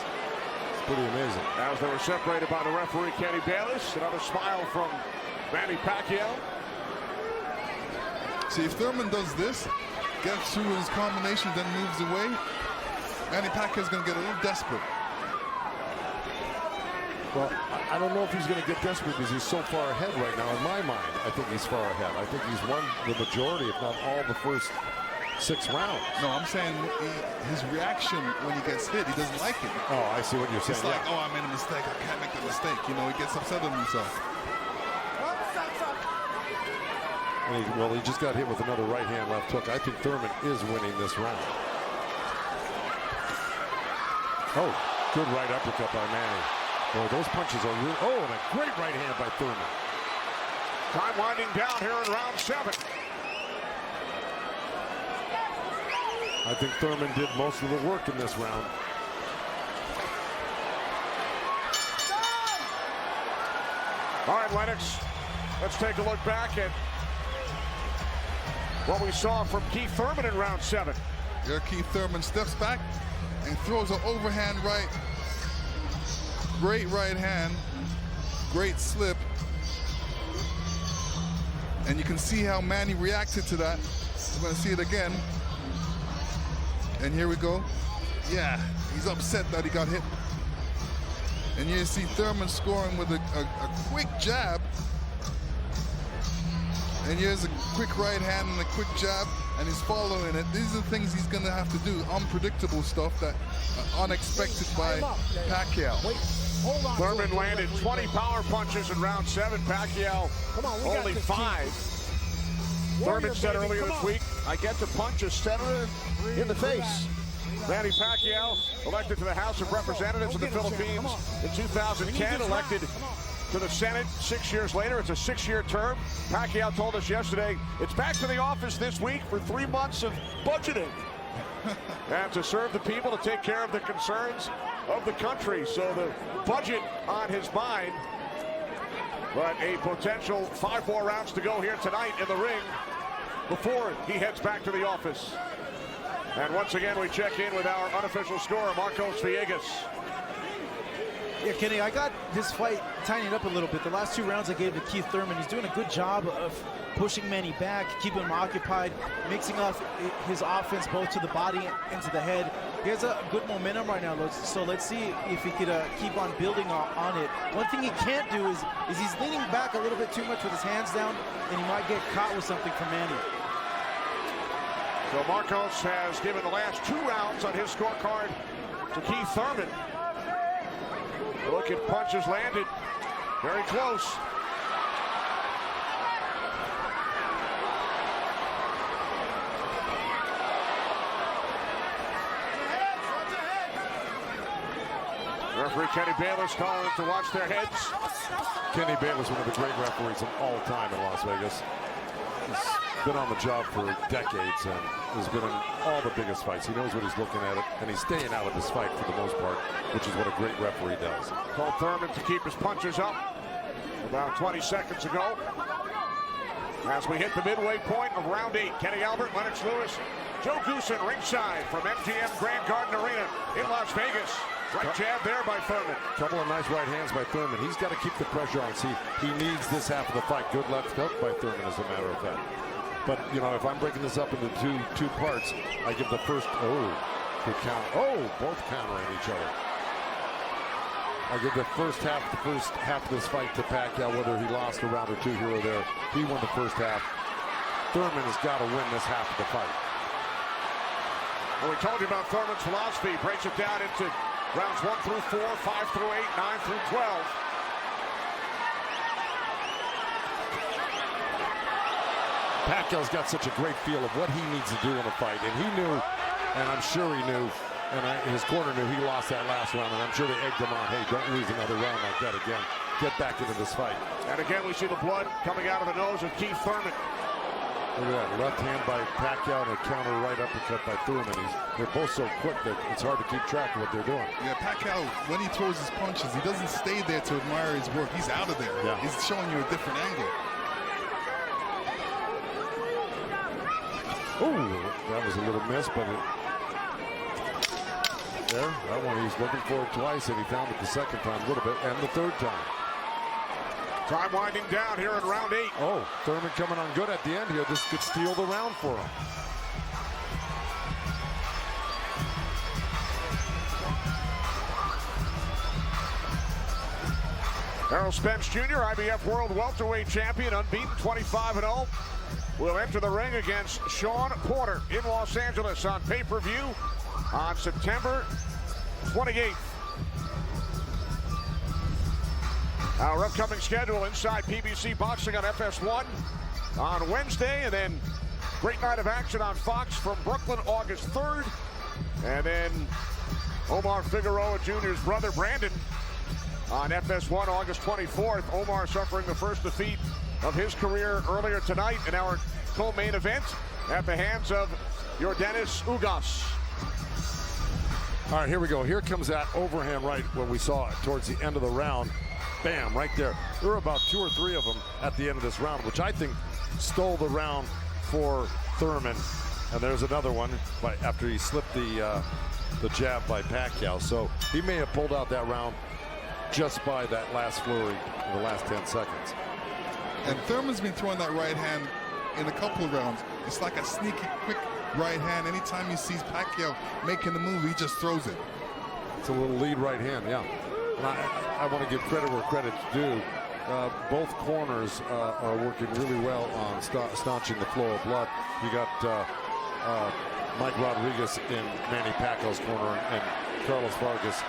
Speaker 10: It's pretty amazing.
Speaker 8: As they were separated by the referee, Kenny Bayless. Another smile from Manny Pacquiao.
Speaker 9: See, if Thurman does this, gets through his combination, then moves away, Manny Pacquiao's going to get a little desperate.
Speaker 10: Well, I don't know if he's going to get desperate because he's so far ahead right now. In my mind, I think he's far ahead. I think he's won the majority, if not all, the first 6 rounds.
Speaker 9: No, I'm saying his reaction when he gets hit, he doesn't like it.
Speaker 10: Oh, I see what you're saying.
Speaker 9: It's like, oh, I made a mistake. I can't make the mistake. You know, he gets upset with himself.
Speaker 10: Well, he just got hit with another right hand left hook. I think Thurman is winning this round. Oh, good right uppercut by Manny. Boy, those punches are real. Oh, and a great right hand by Thurman.
Speaker 8: Time winding down here in round 7.
Speaker 10: I think Thurman did most of the work in this round.
Speaker 8: All right, Lennox, let's take a look back at what we saw from Keith Thurman in round 7.
Speaker 9: Yeah, Keith Thurman steps back and throws an overhand right. Great right hand. Great slip. And you can see how Manny reacted to that. We're going to see it again. And here we go. Yeah, he's upset that he got hit. And you see Thurman scoring with a quick jab. And here's a quick right hand and a quick jab, and he's following it. These are the things he's going to have to do. Unpredictable stuff that unexpected by Pacquiao.
Speaker 8: Thurman landed 20 power punches in round 7. Pacquiao only 5. Thurman said earlier this week, I get to punch a senator in the face. Manny Pacquiao, elected to the House of Representatives of the Philippines in 2010, elected to the Senate 6 years later. It's a 6-year term. Pacquiao told us yesterday it's back to the office this week for 3 months of budgeting and to serve the people, to take care of the concerns of the country. So the budget on his mind, but a potential 5 more rounds to go here tonight in the ring before he heads back to the office. And once again, we check in with our unofficial scorer, Marcos Villegas.
Speaker 16: Yeah, Kenny, I got this fight tightened up a little bit. The last 2 rounds I gave to Keith Thurman. He's doing a good job of pushing Manny back, keeping him occupied, mixing up his offense both to the body and to the head. He has a good momentum right now, so let's see if he could keep on building on it. One thing he can't do is he's leaning back a little bit too much with his hands down, and he might get caught with something from Manny.
Speaker 8: So Marcos has given the last 2 rounds on his scorecard to Keith Thurman. Look at punches landed. Very close. Referee Kenny Bayless calling them to watch their heads.
Speaker 10: Kenny Bayless, one of the great referees of all time in Las Vegas. He's been on the job for decades and has been in all the biggest fights. He knows what he's looking at, and he's staying out of this fight for the most part, which is what a great referee does.
Speaker 8: Told Thurman to keep his punches up about 20 seconds ago. As we hit the midway point of round 8, Kenny Albert, Lennox Lewis, Joe Goosen ringside from MGM Grand Garden Arena in Las Vegas. Right jab there by Thurman.
Speaker 10: Couple of nice right hands by Thurman. He's got to keep the pressure on. See, he needs this half of the fight. Good left hook by Thurman, as a matter of fact. But, you know, if I'm breaking this up into two parts, I give the first, good count. Oh, both countering each other. I give the first half of this fight to Pacquiao, whether he lost a round or 2 here or there. He won the first half. Thurman has got to win this half of the fight.
Speaker 8: Well, we told you about Thurman's philosophy. He breaks it down into rounds 1 through 4, 5 through 8, 9 through 12.
Speaker 10: Pacquiao's got such a great feel of what he needs to do in a fight, and he knew, and I'm sure he knew, and his corner knew he lost that last round, and I'm sure they egged him on, hey, don't lose another round like that again. Get back into this fight.
Speaker 8: And again, we see the blood coming out of the nose of Keith Thurman.
Speaker 10: Look at that, left hand by Pacquiao and a counter right uppercut by Thurman. They're both so quick that it's hard to keep track of what they're doing.
Speaker 9: Yeah, Pacquiao, when he throws his punches, he doesn't stay there to admire his work. He's out of there.
Speaker 10: Yeah.
Speaker 9: He's showing you a different angle.
Speaker 10: Oh, that was a little miss, but there, that one he's looking for it twice, and he found it the second time a little bit, and the third time.
Speaker 8: Time winding down here in round 8.
Speaker 10: Oh, Thurman coming on good at the end here. This could steal the round for him.
Speaker 8: Errol Spence Jr., IBF World Welterweight Champion, unbeaten, 25-0. Will enter the ring against Sean Porter in Los Angeles on pay-per-view on September 28th. Our upcoming schedule inside PBC Boxing on FS1 on Wednesday, and then great night of action on Fox from Brooklyn August 3rd. And then Omar Figueroa Jr.'s brother Brandon on FS1 August 24th. Omar suffering the first defeat of his career earlier tonight in our co-main event at the hands of Yordenis Ugas.
Speaker 10: All right, here we go. Here comes that overhand right when we saw it towards the end of the round. Bam, right there. There were about 2 or 3 of them at the end of this round, which I think stole the round for Thurman. And there's another one after he slipped the jab by Pacquiao. So he may have pulled out that round just by that last flurry in the last 10 seconds.
Speaker 9: And Thurman's been throwing that right hand in a couple of rounds. It's like a sneaky, quick right hand. Anytime he sees Pacquiao making the move, he just throws it.
Speaker 10: It's a little lead right hand, yeah. And I want to give credit where credit's due. Both corners are working really well on staunching the flow of blood. You got Mike Rodriguez in Manny Pacquiao's corner and Carlos Vargas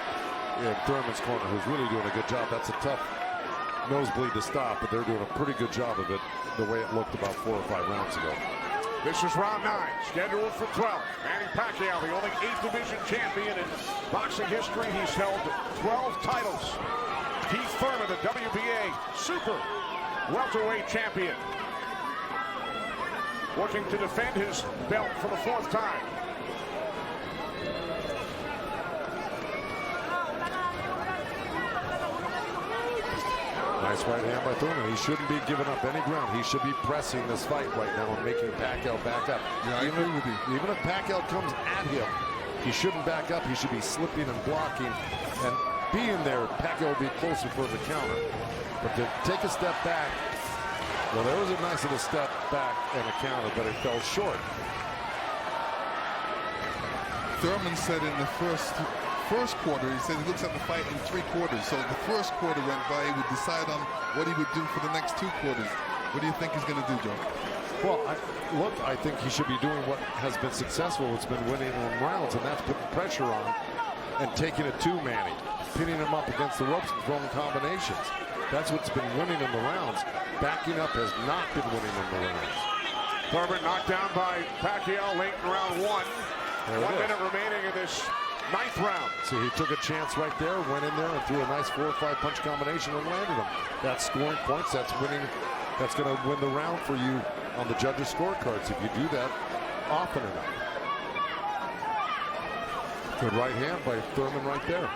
Speaker 10: in Thurman's corner, who's really doing a good job. That's a tough nosebleed to stop, but they're doing a pretty good job of it the way it looked about 4 or 5 rounds ago.
Speaker 8: This is round 9, scheduled for 12. Manny Pacquiao, the only 8th division champion in boxing history. He's held 12 titles. Keith Thurman, the WBA super welterweight champion, working to defend his belt for the 4th time.
Speaker 10: Nice right hand by Thurman. He shouldn't be giving up any ground. He should be pressing this fight right now and making Pacquiao back up.
Speaker 9: Yeah, I agree with you.
Speaker 10: Even if Pacquiao comes at him, he shouldn't back up. He should be slipping and blocking. And being there, Pacquiao will be closer for the counter. But to take a step back, well, there was a nice little step back and a counter, but it fell short.
Speaker 9: Thurman said in the first quarter, he said he looks at the fight in 3 quarters. So the first quarter went by, he would decide on what he would do for the next 2 quarters. What do you think he's going to do, Joe?
Speaker 10: Well, I think he should be doing what has been successful. It's been winning in rounds, and that's putting pressure on and taking it to Manny, pinning him up against the ropes and throwing combinations. That's what's been winning in the rounds. Backing up has not been winning in the rounds.
Speaker 8: Thurman knocked down by Pacquiao late in round 1. 1 minute remaining in this 9th round.
Speaker 10: See, he took a chance right there, went in there and threw a nice 4 or 5 punch combination and landed him. That's scoring points. That's winning. That's going to win the round for you on the judges' scorecards if you do that often enough. Good right hand by Thurman right there.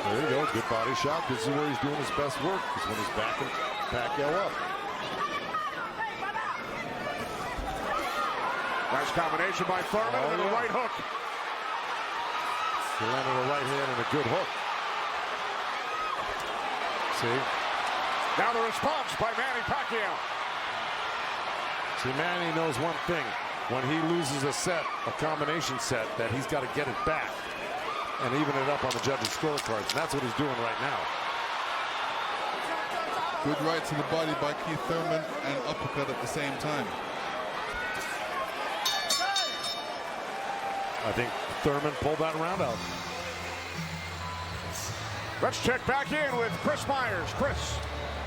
Speaker 10: There you go. Good body shot. This is where he's doing his best work, is when he's backing Pacquiao up.
Speaker 8: Nice combination by Thurman and a right hook.
Speaker 10: He landed a right hand and a good hook. See?
Speaker 8: Now the response by Manny Pacquiao.
Speaker 10: See, Manny knows one thing. When he loses a set, a combination set, that he's got to get it back and even it up on the judges' scorecards. And that's what he's doing right now.
Speaker 9: Good right to the body by Keith Thurman and uppercut at the same time.
Speaker 10: I think Thurman pulled that round out.
Speaker 8: Let's check back in with Chris Myers. Chris.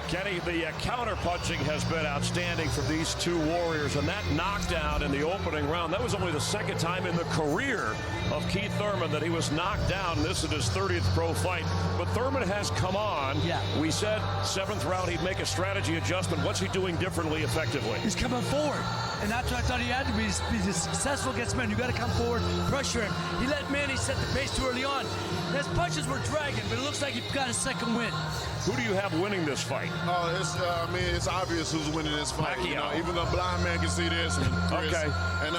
Speaker 5: Kenny, the counter-punching has been outstanding for these 2 warriors, and that knockdown in the opening round, that was only the 2nd time in the career of Keith Thurman that he was knocked down. This is his 30th pro fight, but Thurman has come on.
Speaker 7: Yeah.
Speaker 5: We said 7th round he'd make a strategy adjustment. What's he doing differently effectively?
Speaker 7: He's coming forward, and that's what I thought he had to be successful against Manny. You got to come forward, pressure him. He let Manny set the pace too early on. His punches were dragging, but it looks like he got a 2nd win.
Speaker 5: Who do you have winning this fight?
Speaker 6: I mean, it's obvious who's winning this fight. You know, even the blind man can see this.
Speaker 5: Okay.
Speaker 6: And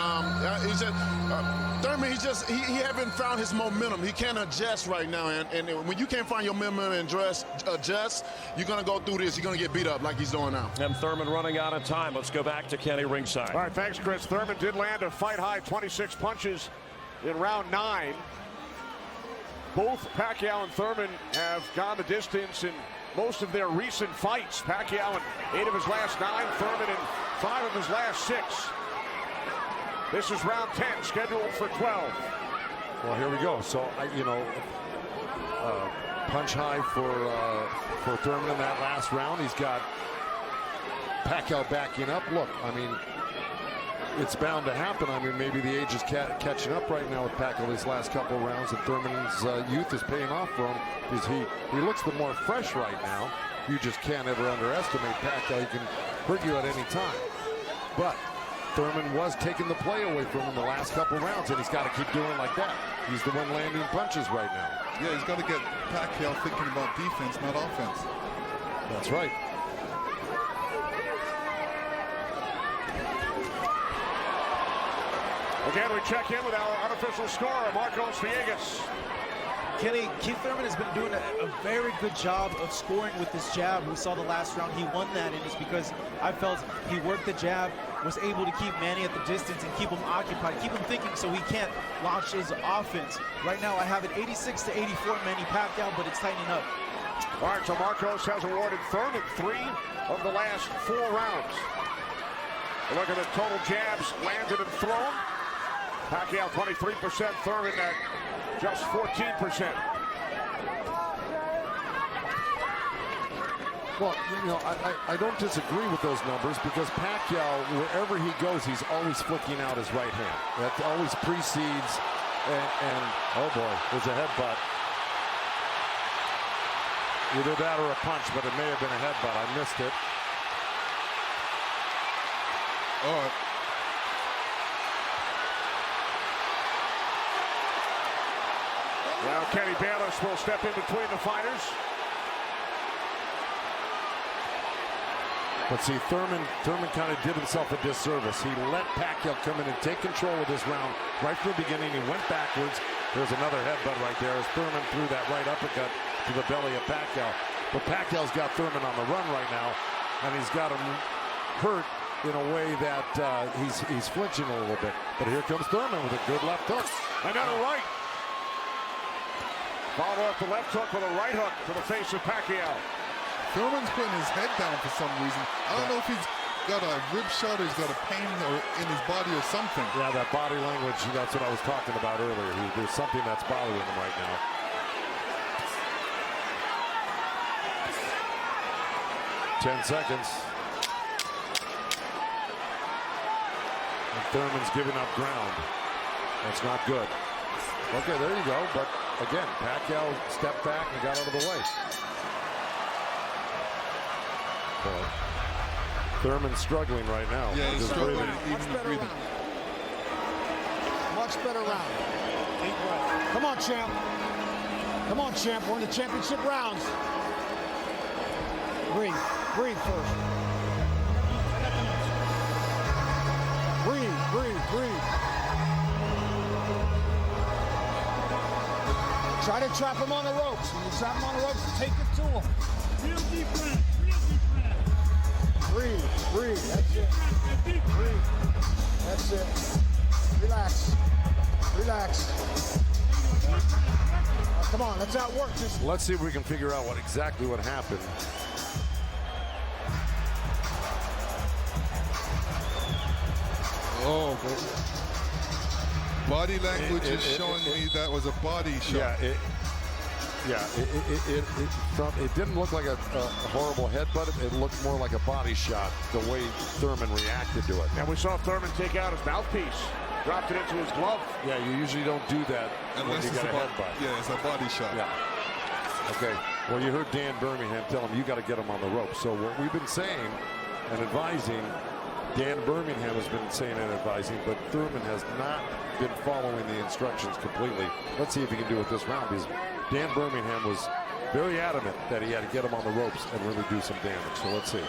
Speaker 6: he's just Thurman. He haven't found his momentum. He can't adjust right now. And when you can't find your momentum and adjust, you're gonna go through this. You're gonna get beat up like he's doing now.
Speaker 5: And Thurman running out of time. Let's go back to Kenny ringside.
Speaker 8: All right, thanks, Chris. Thurman did land a fight-high 26 punches in round 9. Both Pacquiao and Thurman have gone the distance in most of their recent fights. Pacquiao in 8 of his last 9, Thurman in 5 of his last 6. This is round 10, scheduled for 12.
Speaker 10: Well, here we go. So, punch high for Thurman in that last round. He's got Pacquiao backing up. Look, I mean, it's bound to happen. I mean, maybe the age is catching up right now with Pacquiao these last couple of rounds, and Thurman's youth is paying off for him because he looks the more fresh right now. You just can't ever underestimate Pacquiao. He can hurt you at any time. But Thurman was taking the play away from him the last couple of rounds, and he's got to keep doing like that. He's the one landing punches right now.
Speaker 9: Yeah, he's got to get Pacquiao thinking about defense, not offense.
Speaker 10: That's right.
Speaker 8: Again, we check in with our unofficial scorer, Marcos Villegas.
Speaker 16: Kenny, Keith Thurman has been doing a very good job of scoring with his jab. We saw the last round he won that, and it's because I felt he worked the jab, was able to keep Manny at the distance and keep him occupied, keep him thinking so he can't launch his offense. Right now I have it 86-84 Manny Pacquiao, but it's tightening up.
Speaker 8: All right, so Marcos has awarded Thurman 3 of the last 4 rounds. A look at the total jabs landed and thrown. Pacquiao 23%, Thurman at just 14%.
Speaker 10: Well, I don't disagree with those numbers because Pacquiao, wherever he goes, he's always flicking out his right hand. That always precedes, and oh boy, there's a headbutt. Either that or a punch, but it may have been a headbutt. I missed it.
Speaker 9: Oh.
Speaker 8: Now Kenny Bayless will step in between the fighters.
Speaker 10: But see, Thurman kind of did himself a disservice. He let Pacquiao come in and take control of this round right from the beginning. He went backwards. There's another headbutt right there as Thurman threw that right uppercut to the belly of Pacquiao. But Pacquiao's got Thurman on the run right now, and he's got him hurt in a way that he's flinching a little bit. But here comes Thurman with a good left hook.
Speaker 8: Another right. Followed off the left hook with a right hook to the face of Pacquiao.
Speaker 9: Thurman's putting his head down for some reason. I don't know if he's got a rib shot or he's got a pain in his body or something.
Speaker 10: Yeah, that body language, that's what I was talking about earlier. There's something that's bothering him right now. Ten seconds. And Thurman's giving up ground. That's not good. Okay, there you go. But again, Pacquiao stepped back and got out of the way. But Thurman's struggling right now.
Speaker 9: Yeah, he's struggling.
Speaker 14: Much better round. Much better round. Come on, champ. Come on, champ. We're in the championship rounds. Breathe. Breathe first. Breathe, breathe, breathe. Try to trap him on the ropes. When you trap him on the ropes, take it to him. Real deep breath. Breathe, breathe, that's it. Breathe, that's it. Relax, relax. Come on, let's outwork this.
Speaker 10: Let's see if we can figure out exactly what happened.
Speaker 9: Oh, body language is showing me that was a body shot.
Speaker 10: It didn't look like a horrible headbutt. It looked more like a body shot, the way Thurman reacted to it.
Speaker 8: And we saw Thurman take out his mouthpiece. Dropped it into his glove.
Speaker 10: Yeah, you usually don't do that unless you got a headbutt.
Speaker 9: Yeah, it's a body shot.
Speaker 10: Yeah. Okay. Well, you heard Dan Birmingham tell him you got to get him on the rope. So what we've been saying and advising, Dan Birmingham has been saying and advising, but Thurman has not been following the instructions completely. Let's see if he can do it this round, because Dan Birmingham was very adamant that he had to get him on the ropes and really do some damage. So let's see.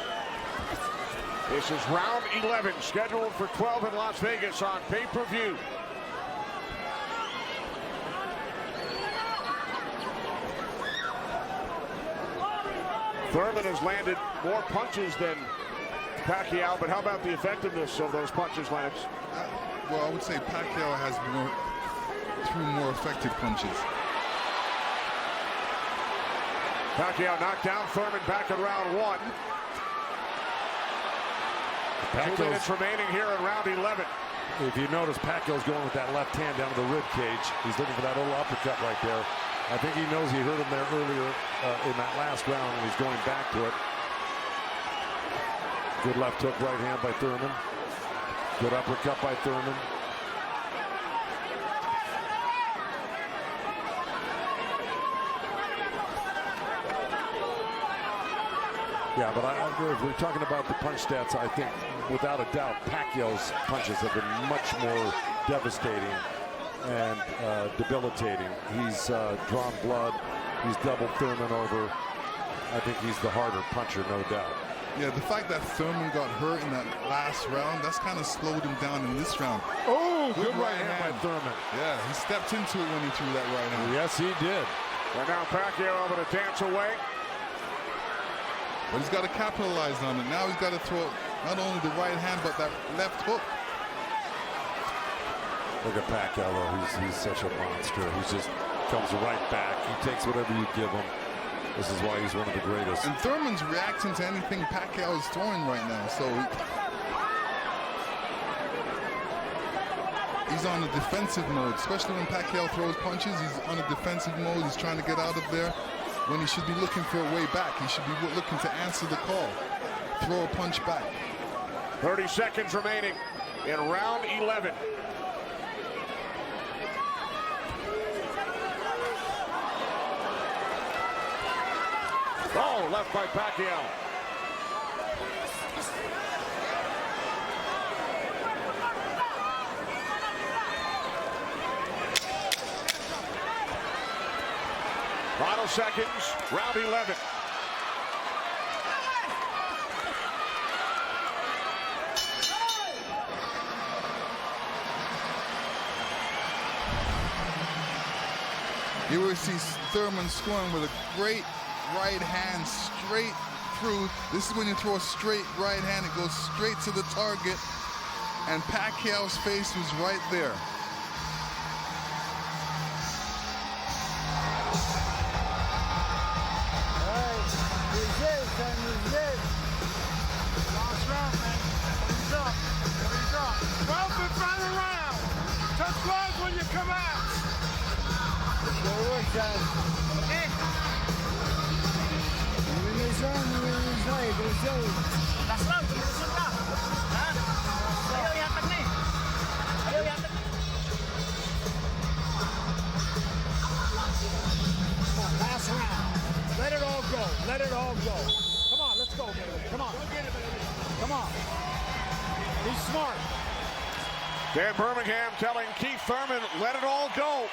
Speaker 8: This is round 11, scheduled for 12 in Las Vegas on pay-per-view. Thurman has landed more punches than Pacquiao, but how about the effectiveness of those punches, Lennox?
Speaker 9: Well, I would say Pacquiao has threw more effective punches.
Speaker 8: Pacquiao knocked down Thurman back in round 1. 2 minutes remaining here in round 11.
Speaker 10: If you notice, Pacquiao's going with that left hand down to the rib cage. He's looking for that little uppercut right there. I think he knows he hurt him there earlier in that last round, and he's going back to it. Good left hook, right hand by Thurman. Good uppercut by Thurman. Yeah, but if we're talking about the punch stats, I think without a doubt Pacquiao's punches have been much more devastating and debilitating. He's drawn blood. He's doubled Thurman over. I think he's the harder puncher, no doubt.
Speaker 9: Yeah, the fact that Thurman got hurt in that last round, that's kind of slowed him down in this round.
Speaker 10: Oh, good right hand by Thurman.
Speaker 9: Yeah, he stepped into it when he threw that right hand.
Speaker 10: Yes, he did.
Speaker 8: And now Pacquiao able to dance away.
Speaker 9: But he's got to capitalize on it. Now he's got to throw not only the right hand, but that left hook.
Speaker 10: Look at Pacquiao, though. He's such a monster. He just comes right back. He takes whatever you give him. This is why he's one of the greatest.
Speaker 9: And Thurman's reacting to anything Pacquiao is throwing right now. So he's on a defensive mode, especially when Pacquiao throws punches. He's on a defensive mode. He's trying to get out of there. When he should be looking for a way back. He should be looking to answer the call. Throw a punch back.
Speaker 8: 30 seconds remaining in round 11. Oh, left by Pacquiao. Final seconds, round 11.
Speaker 9: You will see Thurman scoring with a great right hand straight through. This is when you throw a straight right hand, it goes straight to the target. And Pacquiao's face was right there.
Speaker 14: When you come out. Last round. Let it all go. Let it all go. Come on, let's go, baby. Come on. Come on. Be smart.
Speaker 8: Dan Birmingham telling Keith Thurman, let it all go.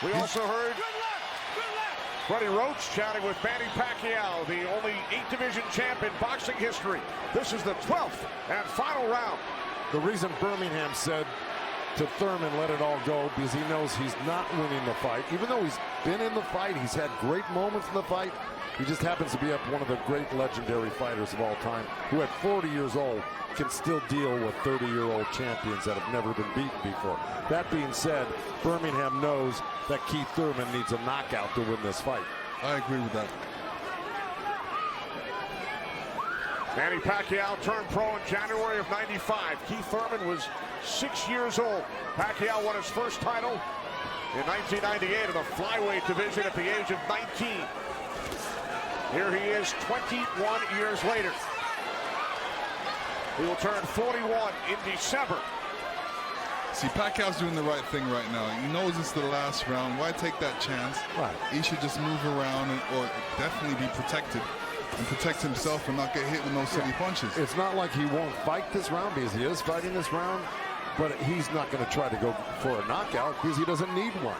Speaker 8: We also heard Freddie Roach chatting with Manny Pacquiao, the only 8-division champ in boxing history. This is the 12th and final round.
Speaker 10: The reason Birmingham said to Thurman, let it all go, because he knows he's not winning the fight. Even though he's been in the fight, he's had great moments in the fight. He just happens to be up one of the great legendary fighters of all time, who at 40 years old can still deal with 30-year-old champions that have never been beaten before. That being said, Birmingham knows that Keith Thurman needs a knockout to win this fight.
Speaker 9: I agree with that.
Speaker 8: Manny Pacquiao turned pro in January of '95. Keith Thurman was 6 years old. Pacquiao won his first title in 1998 in the flyweight division at the age of 19. Here he is 21 years later. He will turn 41 in December.
Speaker 9: See, Pacquiao's doing the right thing right now. He knows it's the last round. Why take that chance?
Speaker 10: Right.
Speaker 9: He should just move around or definitely be protected and protect himself and not get hit with no silly punches.
Speaker 10: It's not like he won't fight this round, because he is fighting this round, but he's not going to try to go for a knockout because he doesn't need one.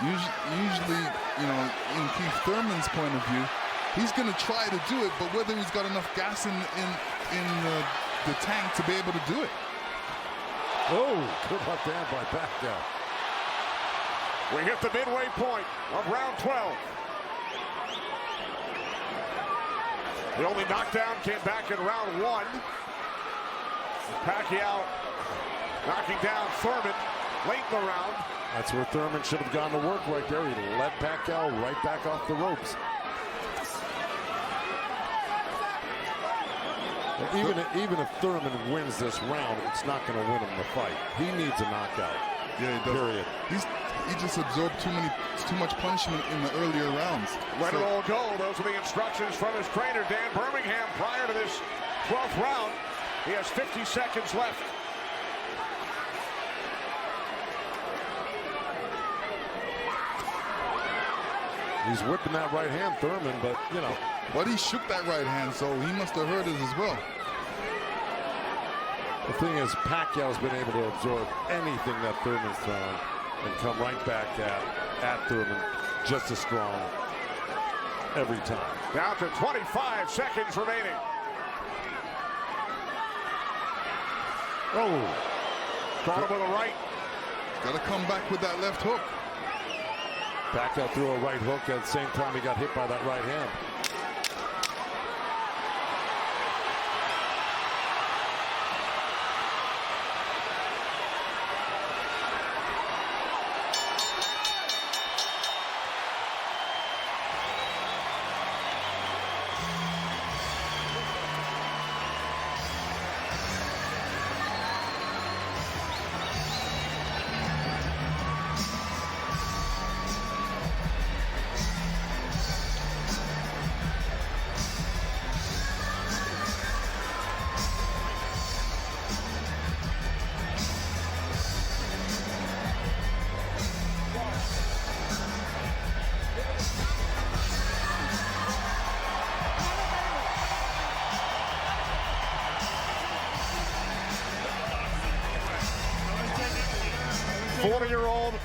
Speaker 9: Usually, you know, in Keith Thurman's point of view, he's going to try to do it, but whether he's got enough gas in the tank to be able to do it.
Speaker 10: Oh, good left hand by Pacquiao.
Speaker 8: We hit the midway point of round 12. The only knockdown came back in round 1. Pacquiao knocking down Thurman late in the round.
Speaker 10: That's where Thurman should have gone to work right there. He led Pacquiao right back off the ropes. Even if Thurman wins this round, it's not going to win him the fight. He needs a knockout.
Speaker 9: Yeah, he does.
Speaker 10: Period.
Speaker 9: He just absorbed too much punishment in the earlier rounds.
Speaker 8: Let it all go. Those are the instructions from his trainer, Dan Birmingham, prior to this 12th round. He has 50 seconds left.
Speaker 10: He's whipping that right hand, Thurman, but, you know.
Speaker 9: But he shook that right hand, so he must have heard it as well.
Speaker 10: The thing is, Pacquiao's been able to absorb anything that Thurman's thrown and come right back at Thurman just as strong every time.
Speaker 8: Down to 25 seconds remaining.
Speaker 10: Oh.
Speaker 8: Caught him with a right.
Speaker 9: Got to come back with that left hook.
Speaker 10: Pacquiao threw a right hook at the same time he got hit by that right hand.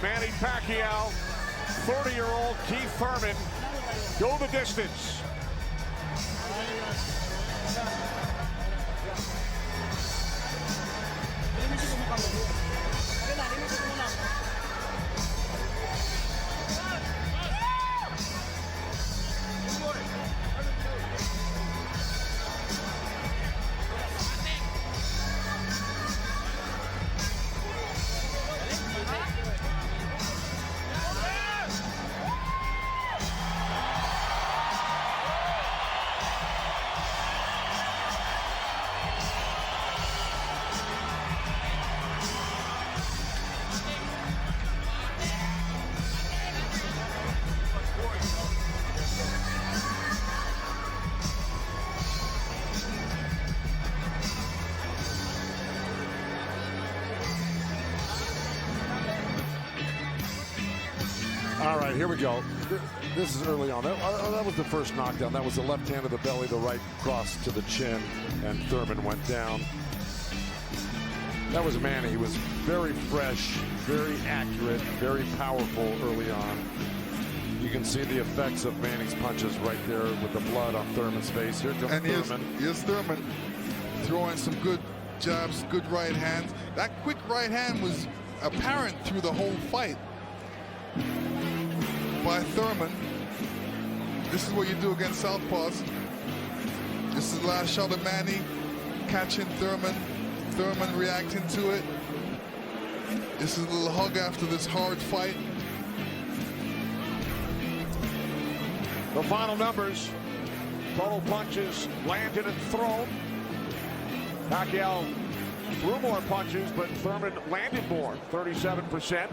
Speaker 8: Manny Pacquiao, 30-year-old Keith Thurman go the distance.
Speaker 10: All right, here we go. This is early on. That was the first knockdown. That was the left hand to the belly, the right cross to the chin, and Thurman went down. That was Manny. He was very fresh, very accurate, very powerful early on. You can see the effects of Manny's punches right there with the blood on Thurman's face. Here comes Thurman.
Speaker 9: Here's Thurman throwing some good jabs, good right hands. That quick right hand was apparent through the whole fight by Thurman. This is what you do against southpaws. This is the last shot of Manny catching Thurman. Thurman reacting to it. This is a little hug after this hard fight.
Speaker 8: The final numbers: total punches landed and thrown. Pacquiao threw more punches, but Thurman landed more, 37%.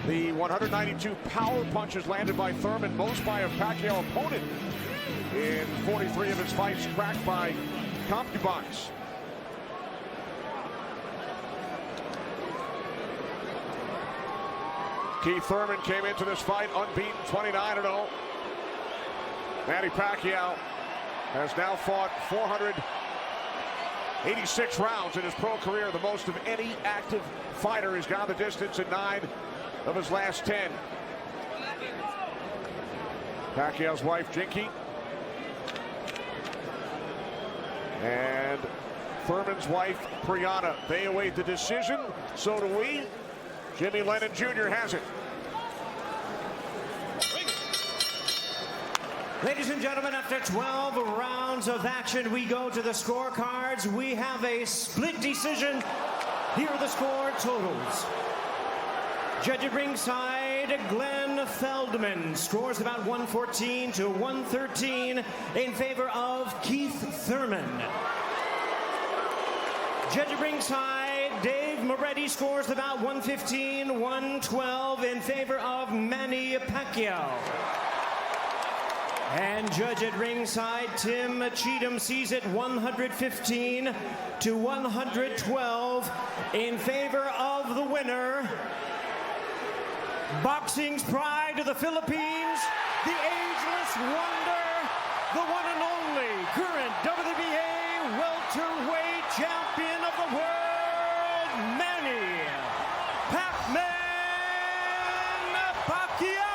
Speaker 8: The 192 power punches landed by Thurman, most by a Pacquiao opponent in 43 of his fights, cracked by CompuBox. Keith Thurman came into this fight unbeaten, 29-0. Manny Pacquiao has now fought 486 rounds in his pro career, the most of any active fighter. He's gone the distance in 9 of his last 10. Pacquiao's wife, Jinky, and Thurman's wife, Brianna. They await the decision. So do we. Jimmy Lennon Jr. has it.
Speaker 3: Ladies and gentlemen, after 12 rounds of action, we go to the scorecards. We have a split decision. Here are the score totals. Judge at ringside, Glenn Feldman scores about 114 to 113 in favor of Keith Thurman. Judge at ringside, Dave Moretti scores about 115, 112 in favor of Manny Pacquiao. And judge at ringside, Tim Cheatham sees it 115 to 112 in favor of the winner. Boxing's pride of the Philippines, the ageless wonder, the one and only current WBA welterweight champion of the world, Manny Pac-Man Pacquiao!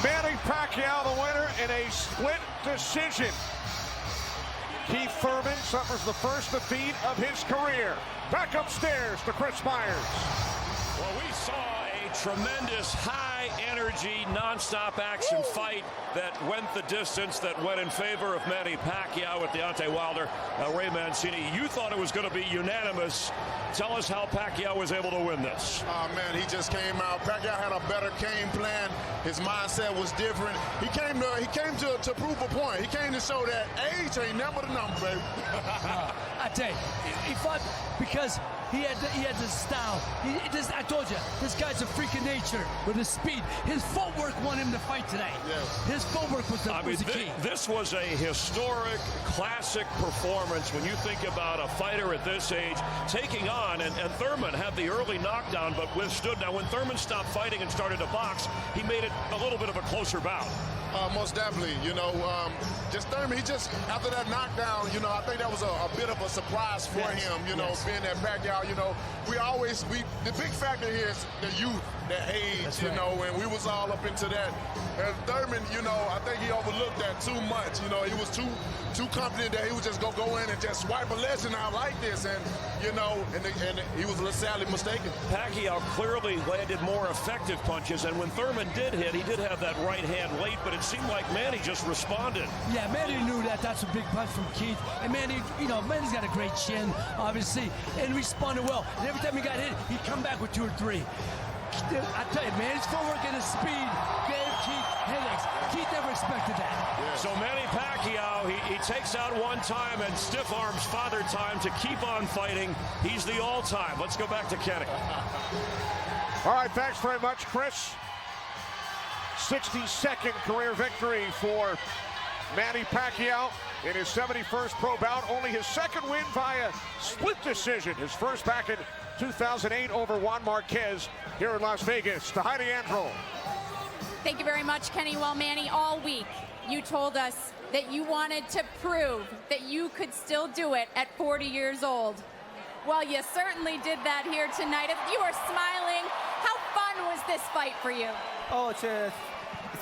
Speaker 8: Manny Pacquiao, the winner in a split decision. Keith Thurman suffers the first defeat of his career. Back upstairs to Chris Myers.
Speaker 5: Well, we saw a tremendous high-energy, non-stop action fight that went the distance, that went in favor of Manny Pacquiao with Deontay Wilder. Ray Mancini, you thought it was going to be unanimous. Tell us how Pacquiao was able to win this.
Speaker 6: Oh, man, he just came out. Pacquiao had a better game plan. His mindset was different. He came to prove a point. He came to show that age ain't never the number, baby.
Speaker 7: I tell you, he fought because he had the style. I told you, this guy's a freak of nature with his speed. His footwork won him the fight today.
Speaker 6: Yes.
Speaker 7: His footwork was the key.
Speaker 5: This was a historic, classic performance when you think about a fighter at this age taking on, and Thurman had the early knockdown but withstood. Now, when Thurman stopped fighting and started to box, he made it a little bit of a closer bout.
Speaker 6: Most definitely, just Thurman, after that knockdown, I think that was a bit of a surprise for him, being that Pacquiao, the big factor here is the youth, the age, and we was all up into that. And Thurman, I think he overlooked that too much, he was too confident that he would just go in and just swipe a legend out like this, and he was sadly mistaken.
Speaker 5: Pacquiao clearly landed more effective punches, and when Thurman did hit, he did have that right hand late, but it seemed like Manny just responded.
Speaker 7: Yeah, Manny knew that's a big punch from Keith. And Manny, Manny's got a great chin, obviously, and responded well. And every time he got hit, he'd come back with 2 or 3. I tell you, Manny's footwork and his speed gave Keith headaches. Keith never expected that.
Speaker 6: Yeah.
Speaker 5: So Manny Pacquiao, he takes out one time and stiff arms Father Time to keep on fighting. He's the all-time. Let's go back to Kenny.
Speaker 8: All right, thanks very much, Chris. 62nd career victory for Manny Pacquiao in his 71st pro bout. Only his second win via split decision. His first back in 2008 over Juan Marquez here in Las Vegas. To Heidi Andro.
Speaker 15: Thank you very much, Kenny. Well, Manny, all week you told us that you wanted to prove that you could still do it at 40 years old. Well, you certainly did that here tonight. You were smiling. How fun was this fight for you?
Speaker 2: Oh, it's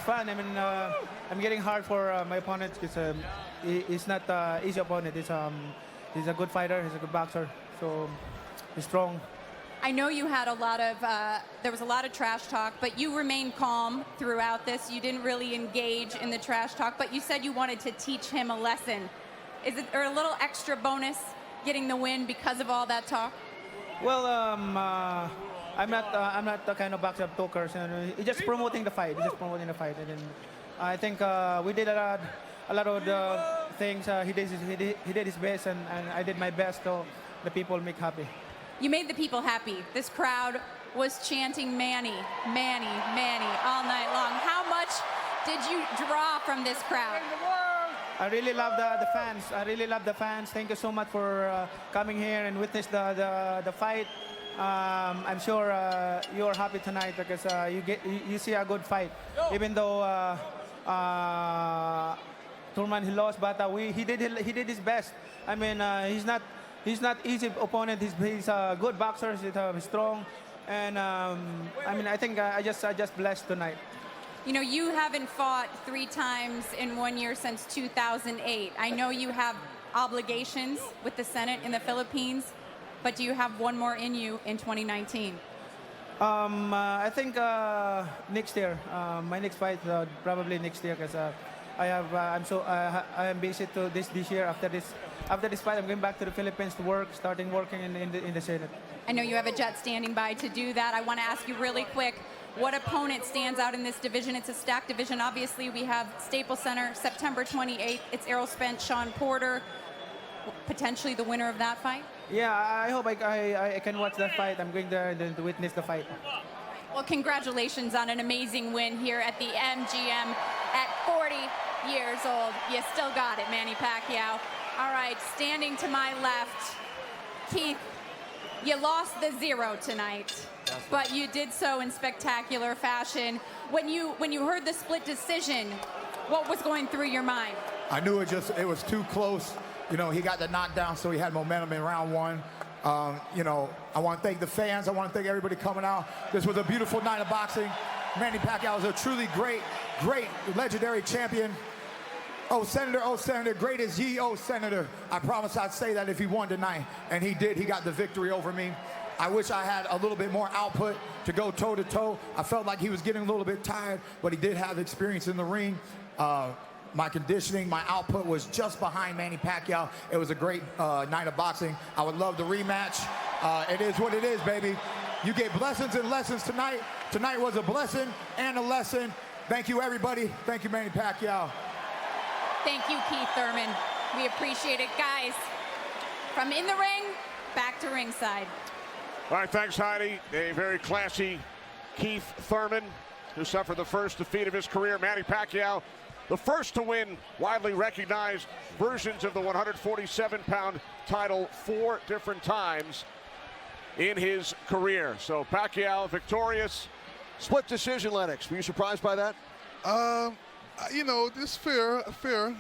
Speaker 2: fun. I mean, I'm getting hard for my opponent because he's not easy opponent. He's a good fighter. He's a good boxer. So he's strong.
Speaker 15: I know you had there was a lot of trash talk, but you remained calm throughout this. You didn't really engage in the trash talk, but you said you wanted to teach him a lesson. Is it or a little extra bonus getting the win because of all that talk?
Speaker 2: Well, I'm not the kind of boxer of talkers. He's just promoting the fight. And then I think we did a lot of the things. He did his best, and I did my best to the people make happy.
Speaker 15: You made the people happy. This crowd was chanting Manny, Manny, Manny all night long. How much did you draw from this crowd?
Speaker 2: I really love the fans. I really love the fans. Thank you so much for coming here and witness the fight. I'm sure you're happy tonight because you see a good fight. Even though Thurman he lost, but he did his best. I mean, he's not easy opponent. He's a good boxer. He's strong, and I mean, I think I just blessed tonight.
Speaker 15: You haven't fought 3 times in 1 year since 2008. I know you have obligations with the Senate in the Philippines. but do you have one more in you in 2019?
Speaker 2: I think next year. My next fight probably next year because I am busy to this year. After this fight, I'm going back to the Philippines to work, starting working in the Senate.
Speaker 15: I know you have a jet standing by to do that. I want to ask you really quick, what opponent stands out in this division? It's a stacked division. Obviously, we have Staples Center, September 28th. It's Errol Spence, Sean Porter, potentially the winner of that fight.
Speaker 2: Yeah, I hope I can watch that fight. I'm going there to witness the fight.
Speaker 15: Well, congratulations on an amazing win here at the MGM at 40 years old. You still got it, Manny Pacquiao. All right, standing to my left, Keith, you lost the 0 tonight, but you did so in spectacular fashion. When you heard the split decision, what was going through your mind?
Speaker 14: I knew it was too close. You know, he got the knockdown, so he had momentum in round 1. You know, I want to thank the fans. I want to thank everybody coming out. This was a beautiful night of boxing. Manny Pacquiao is a truly great, legendary champion. Oh, Senator, great as ye, oh, Senator. I promised I'd say that if he won tonight, and he did. He got the victory over me. I wish I had a little bit more output to go toe-to-toe. I felt like he was getting a little bit tired, but he did have experience in the ring. My conditioning, my output was just behind Manny Pacquiao. It was a great night of boxing. I would love the rematch. It is what it is, baby. You get blessings and lessons tonight. Tonight was a blessing and a lesson. Thank you, everybody. Thank you, Manny Pacquiao.
Speaker 15: Thank you, Keith Thurman. We appreciate it, guys. From in the ring, back to ringside.
Speaker 8: All right, thanks, Heidi. A very classy Keith Thurman, who suffered the first defeat of his career. Manny Pacquiao, the first to win widely recognized versions of the 147-pound title 4 different times in his career. So Pacquiao victorious.
Speaker 18: Split decision, Lennox. Were you surprised by that?
Speaker 9: You know, it's fair.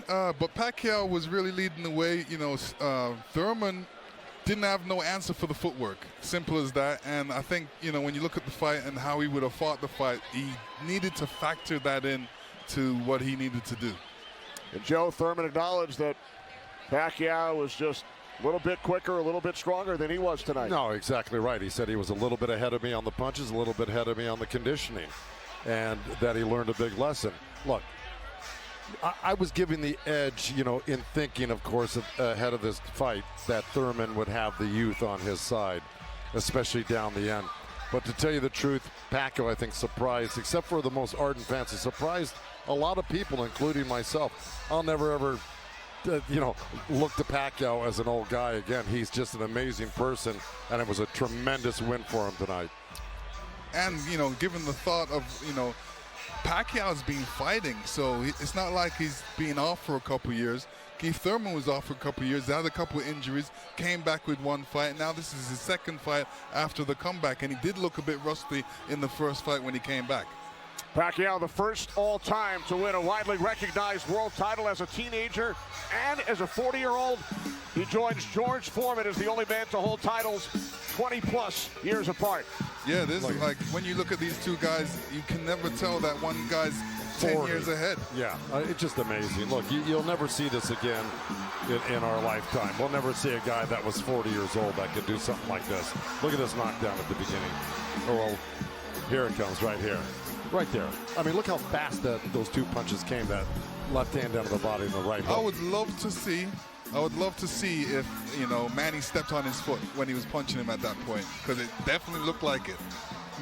Speaker 9: But Pacquiao was really leading the way. You know, Thurman didn't have no answer for the footwork. Simple as that. And I think, you know, when you look at the fight and how he would have fought the fight, he needed to factor that in to what he needed to do.
Speaker 8: And Joe, Thurman acknowledged that Pacquiao was just a little bit quicker, a little bit stronger than he was tonight.
Speaker 10: No, exactly right. He said he was a little bit ahead of me on the punches, a little bit ahead of me on the conditioning, and that he learned a big lesson. Look, I was giving the edge, you know, in thinking, of course, ahead of this fight, that Thurman would have the youth on his side, especially down the end. But to tell you the truth, Pacquiao, I think, surprised, except for the most ardent fans, he surprised a lot of people, including myself. I'll never, ever, you know, look to Pacquiao as an old guy again. He's just an amazing person, and it was a tremendous win for him tonight.
Speaker 9: And, you know, given the thought of, you know, Pacquiao's been fighting, so it's not like he's been off for a couple years. Keith Thurman was off for a couple years, had a couple of injuries, came back with one fight. Now this is his second fight after the comeback, and he did look a bit rusty in the first fight when he came back.
Speaker 8: Pacquiao, the first all-time to win a widely recognized world title as a teenager and as a 40-year-old. He joins George Foreman as the only man to hold titles 20-plus years apart.
Speaker 9: Yeah, this is like, when you look at these two guys, you can never tell that one guy's 10 years ahead.
Speaker 10: Yeah, it's just amazing. Look, you'll never see this again in our lifetime. We'll never see a guy that was 40 years old that could do something like this. Look at this knockdown at the beginning. Oh, well, here it comes right here. Right there. I mean, look how fast those two punches came. That left hand down to the body and the right hook.
Speaker 9: I would love to see if, you know, Manny stepped on his foot when he was punching him at that point, because it definitely looked like it.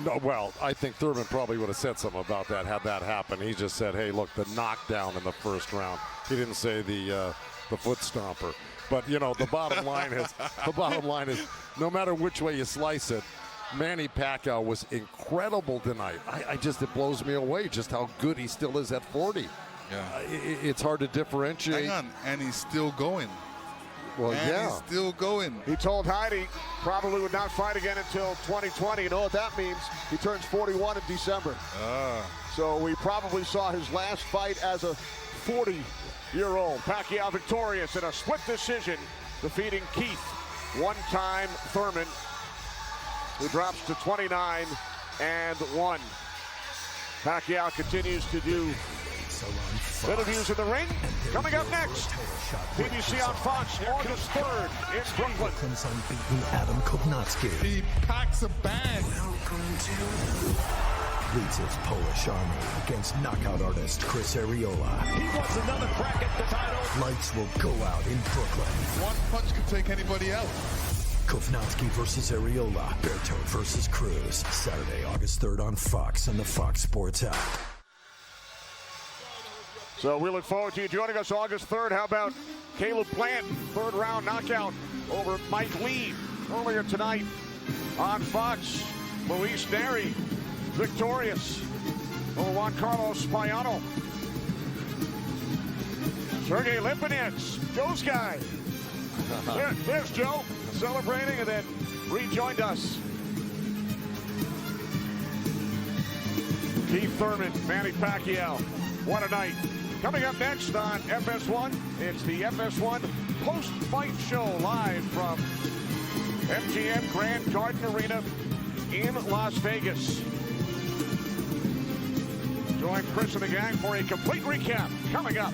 Speaker 10: No, well, I think Thurman probably would have said something about that had that happened. He just said, hey, look, the knockdown in the first round. He didn't say the foot stomper. But, you know, the bottom line is no matter which way you slice it, Manny Pacquiao was incredible tonight. It blows me away just how good he still is at 40.
Speaker 9: Yeah.
Speaker 10: It's hard to differentiate.
Speaker 9: Hang on, and he's still going.
Speaker 10: Well,
Speaker 9: and
Speaker 10: yeah.
Speaker 9: he's still going.
Speaker 8: He told Heidi probably would not fight again until 2020. You know what that means? He turns 41 in December. So we probably saw his last fight as a 40-year-old. Pacquiao victorious in a split decision, defeating Keith, one-time Thurman, who drops to 29-1. Pacquiao continues to do Interviews in the ring coming up next. BBC on Fox, August 3rd in Brooklyn.
Speaker 19: Brooklyn's unbeaten Adam Kovnatski.
Speaker 9: He packs a bag.
Speaker 19: Leads his Polish army against knockout artist Chris Arreola.
Speaker 5: He wants another crack at the title.
Speaker 19: Lights will go out in Brooklyn.
Speaker 9: One punch could take anybody out.
Speaker 19: Kovnatski versus Arreola. Berto versus Cruz. Saturday, August 3rd on Fox and the Fox Sports app.
Speaker 8: So we look forward to you joining us August 3rd. How about Caleb Plant, third round knockout over Mike Lee earlier tonight on Fox. Luis Neri, victorious over Juan Carlos Payano. Sergey Lipinets, Joe's guy. There's Joe celebrating and then rejoined us. Keith Thurman, Manny Pacquiao. What a night. Coming up next on FS1, it's the FS1 post-fight show live from MGM Grand Garden Arena in Las Vegas. Join Chris and the gang for a complete recap coming up.